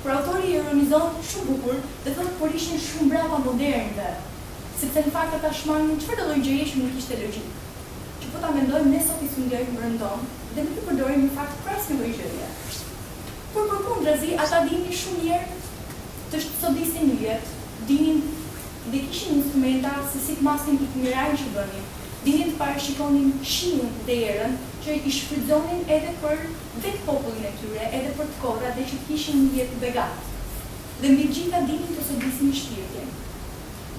Por autori ironizon shumë bukur dhe thotë por ishin shumë brapa modernëve, sepse në fakt ata shmanin çfarëdo lloj gjëje që nuk ishte logjik. Që po ta mendojmë ne sot i studiojmë brendon dhe nuk i përdorim në fakt për asnjë lloj gjëje. Por përkundrazi ata dinin shumë mirë të sodisin yjet, dinin dhe kishin instrumenta se si të masin itinerajin që bënin, dinin të parashikonin shiun dhe erën që i shfrytëzonin edhe për vetë popullin e tyre, edhe për të kohra dhe që të kishin një jetë begat. Dhe mbi gjitha dinin të sodisin shpirtin.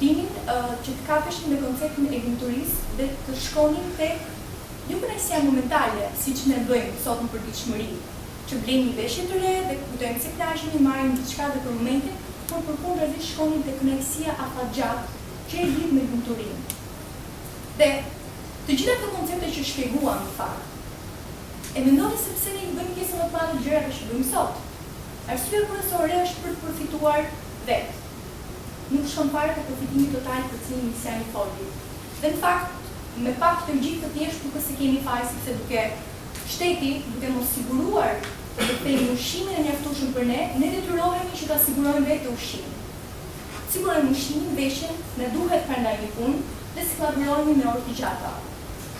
Dinin që të kapeshin me konceptin e lumturisë dhe të shkonin tek jo kënaqësia momentale, siç ne bëjmë sot në përditshmëri, që blejmë një veshje të re dhe kujtojmë se kënaqemi, marrim diçka dhe për momentin, por përkundrazi shkonin tek kënaqësia afatgjat që e lidh me lumturinë. Dhe të gjitha këto koncepte që shpjeguam në fakt, e mendoni se pse ne i bëjmë pjesën më të madhe të gjërave që bëjmë sot. Arsyeja kryesore është për të përfituar vetë. Nuk shkon fare te përfitimi total për cilin misioni foli. Dhe në fakt, me pak të gjithë të thjesht nuk se kemi faj sepse duke shteti, duke mos siguruar të kthejmë ushqimin e mjaftueshëm për ne detyrohemi që ta sigurojmë vetë ushqimin. Sigurojmë ushqimin, veshjen, ne duhet prandaj një punë dhe sklavrojmë me orë të gjata.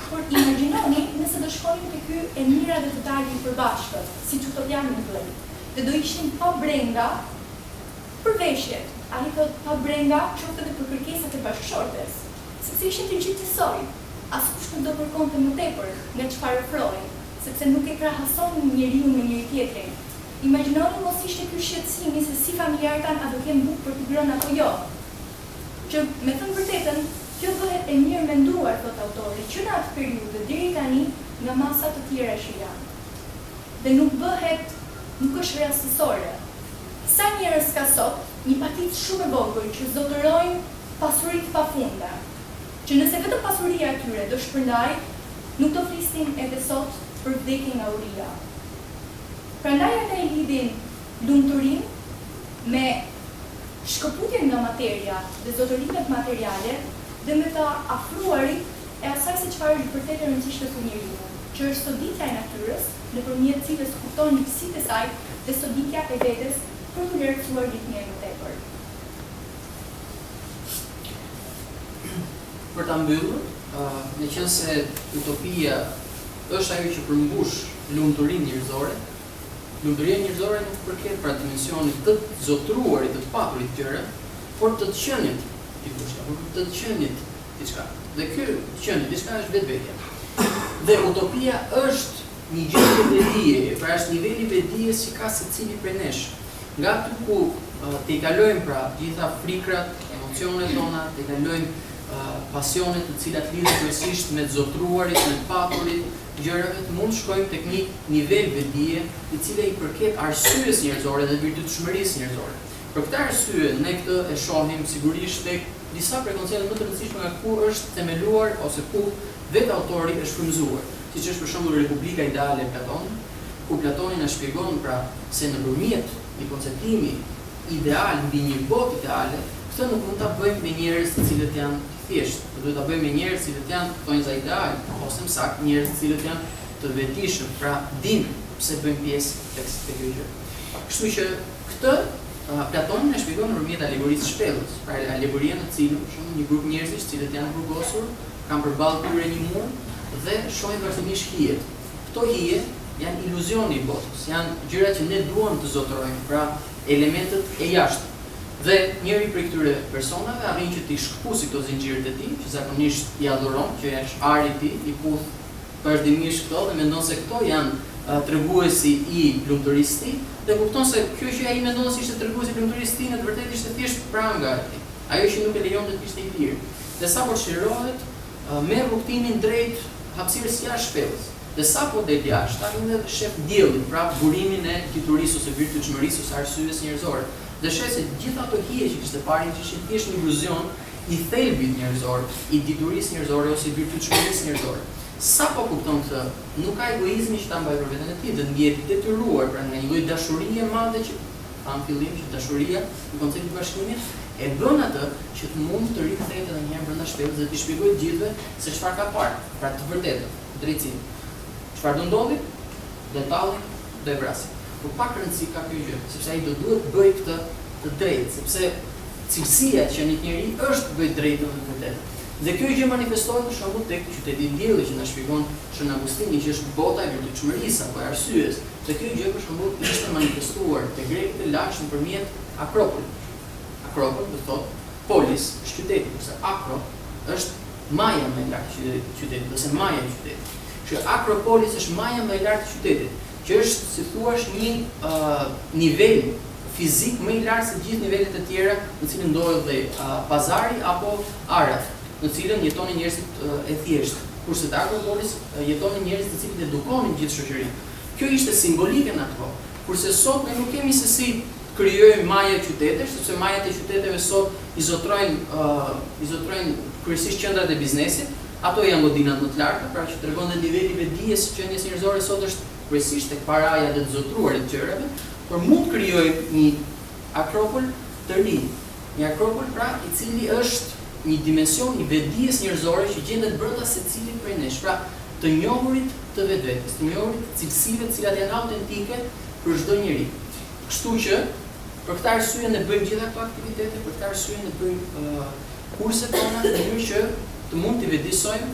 Por imagjinoni nëse do shkonim te ky e mira dhe të dalin përbashkët, siç Utopia në Klubit, dhe do ishin pa brenga për veshjet. Ai thot pa brenga qoftë edhe për kërkesat e bashkëshortes, sepse ishin të gjithë njësoj. Askush nuk do kërkonte më tepër nga çfarë ofrohej, sepse nuk e krahason njeriu me njëri tjetrin. Imagjinoni mos ishte ky shqetësimi se si familjarët tanë a do kenë bukë për të ngrënë apo jo. Që me thënë vërtetën, kjo bëhet e mirë menduar, thot autori, që në atë periudhë deri tani nga masa të tjera që janë. Dhe nuk është rastësore. Sa njerëz ka sot një paticë shumë e vogël që zotërojnë pasuritë pafunda, që nëse vetëm pasuria e tyre do shpërndaj, nuk do flisnin edhe sot për vdekjen nga uria. Prandaj ata e lidhin lumturinë me shkëputjen nga materia dhe zotërimet materiale dhe me të afruarit e asaj se çfarë është vërtet e rëndësishme për njeriu, që është soditja e natyrës, nëpërmjet cilës kupton njësitë e saj dhe soditja e vetes për të lartësuar ditën më tepër. Për ta mbyllur, në qenë se Utopia është ajo që përmbush lumturinë njerëzore, lumturia njerëzore nuk përket pra dimensionit të zotëruarit, të paturit gjëra, por të qenit dikush, apo të qenit diçka. Dhe ky qenie diçka është vetvetja. Dhe Utopia është një gjë vedie, pra është niveli vedijes që ka secili prej nesh. Nga aty ku të i kalojmë pra gjitha frikrat, emocionet tona, të i kalojmë pasionet të cilat lidhen kryesisht me të zotëruarit, me të paturit, gjërave të mund shkojmë tek një nivel vedie, i cili i përket arsyes njerëzore dhe virtytshmërisë njerëzore. Për këtë arsye ne këtë e shohim sigurisht tek disa prekoncepte më të rëndësishme nga ku është themeluar ose ku vetë autori është frymëzuar, siç është për shembull Republika Ideale e Platonit, ku Platoni na shpjegon pra se nëpërmjet një konceptimi ideal mbi një botë ideale, këtë nuk mund ta bëjmë me njerëz të cilët janë thjesht, duhet ta bëjmë me njerëz të cilët janë thonë za ideal, ose më saktë njerëz të cilët janë të vetëdijshëm, pra dinë pse bëjmë pjesë tek kjo gjë. Kështu që këtë Platoni na shpjegon nëpërmjet alegorisë së shpellës, pra alegoria në cilën për shembull një grup njerëzish të cilët janë burgosur, kanë përballë tyre një mur dhe shohin vazhdimisht hijet. Këto hije janë iluzioni i botës, janë gjëra që ne duam të zotërojmë, pra elementet e jashtëm. Dhe njëri prej këtyre personave arrin që t'i shkëpusë këto zinxhiret e tij, që zakonisht i adhuron, që është ari i tij, i puth vazhdimisht këto dhe mendon se këto janë treguesi i lumturisë së tij, dhe kupton se kjo që ai mendon se ishte treguesi i lumturisë së tij në të vërtetë ishte thjesht pranga e tij. Ajo që nuk e lejonte të ishte i lirë. Dhe sapo çlirohet me rrugtimin drejt hapësirës jashtë shpellës. Dhe sapo del jashtë, ai edhe shef diellin, pra burimin e diturisë ose virtytshmërisë ose arsyes njerëzore. Dhe sheh se gjithë ato hije që kishte parë që ishin thjesht një iluzion i thelbit njerëzor, i diturisë njerëzore ose i virtytshmërisë njerëzore. Sapo kupton këtë, nuk ka egoizmi që ta mbajë për veten e tij, dhe ndihet i detyruar pra nga një lloj dashurie e madhe që tham fillim që dashuria në konceptin e bashkimit e bën atë që të mund të rikthehet edhe një herë brenda shpellës dhe të shpjegojë gjithëve se çfarë ka parë, pra të vërtetën, drejtësinë. Çfarë do ndodhi? Detalli do e vrasin. Por pak rëndësi ka kjo gjë, sepse ai do duhet të bëjë këtë të drejtë, sepse cilësia që një njeri është të bëjë drejtën dhe të vërtetën. Dhe kjo gjë manifestohet për shembull tek qyteti i diellit që na shpjegon Shën Agustini, që është bota e virtytshmërisë apo e arsyes. Dhe kjo gjë për shembull ishte manifestuar te grekët e lashtë nëpërmjet Akropolit. Akropol do thotë polis, është qyteti, kurse Akro është maja më e lartë e qytetit, ose maja e qytetit. Që Akropolis është maja më e lartë e qytetit, që është si thua një nivel fizik më i lartë se gjithë nivelet e tjera në cilën ndodhet dhe pazari apo arat, në cilën jetonin njerëzit e thjeshtë, kurse te Akropolis jetonin njerëz të cilët edukonin gjithë shoqërinë. Kjo ishte simbolike në atë kohë. Kurse sot ne nuk kemi se si krijojmë maja e qytetesh, sepse majat e qyteteve sot i zotrojnë kryesisht qendrat e biznesit. Ato janë godinat më të larta, pra që tregon dhe niveli i vedijes së qenies njerëzore sot është kryesisht tek paraja dhe të zotruarit gjërave, por mund të krijojmë një Akropol të ri. Një Akropol pra i cili është një dimension i vetdijes njerëzore që gjendet brenda secilit prej nesh. Pra, të njohurit të vetvetes, të njohurit të cilësive të cilat janë autentike për çdo njeri. Kështu që për këtë arsye ne bëjmë gjitha këto aktivitete, për këtë arsye ne bëjmë kurset tona në mënyrë që të mund të vetëdijsojmë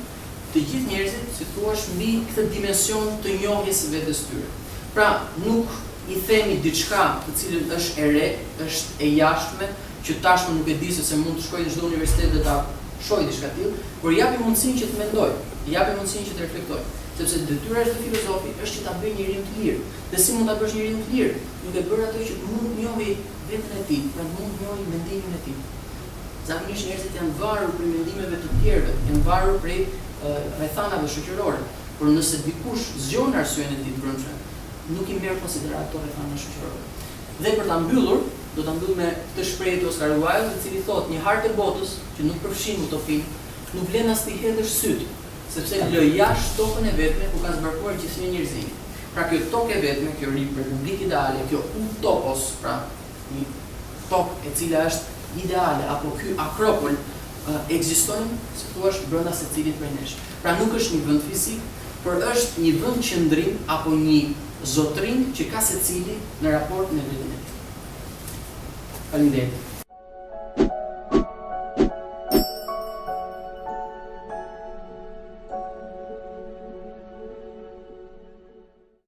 të gjithë njerëzit, si thua, mbi këtë dimension të njohjes së vetes tyre. Pra, nuk i themi diçka të cilën është e re, është e jashtme, që tashmë nuk e di se mund të shkojë në çdo universitet dhe ta shohë diçka tillë, por japi mundësinë që të mendoj, japi mundësinë që të reflektoj, sepse detyra e filozofit është që ta bëjë njeriu të lirë. Dhe si mund ta bësh njeriu të lirë? Duke bërë ato që mund të njohë veten e tij, pra mund të njohë mendimin e tij. Zakonisht njerëzit janë varur prej mendimeve të tjerëve, janë varur prej rrethanave shoqërore, por nëse dikush zgjon arsyeën e tij të brendshme, nuk i merr konsiderat ato rrethana shoqërore. Dhe për ta mbyllur, do ta mbyll me këtë shprehje të Oscar Wilde, i cili thotë një hartë e botës që nuk përfshin utopinë, nuk vlen as të hedhësh syt, sepse lë jashtë tokën e vetme ku ka zbarkuar gjithçka njerëzimi. Pra kjo tokë e vetme, kjo republikë ideale, kjo utopos, pra një tokë e cila është ideale apo ky Akropol ekzistojnë, si thua, brenda secilit prej nesh. Pra nuk është një vend fizik, por është një vend qëndrim apo një zotërim që ka secili në raport me veten e tij. Faleminderit.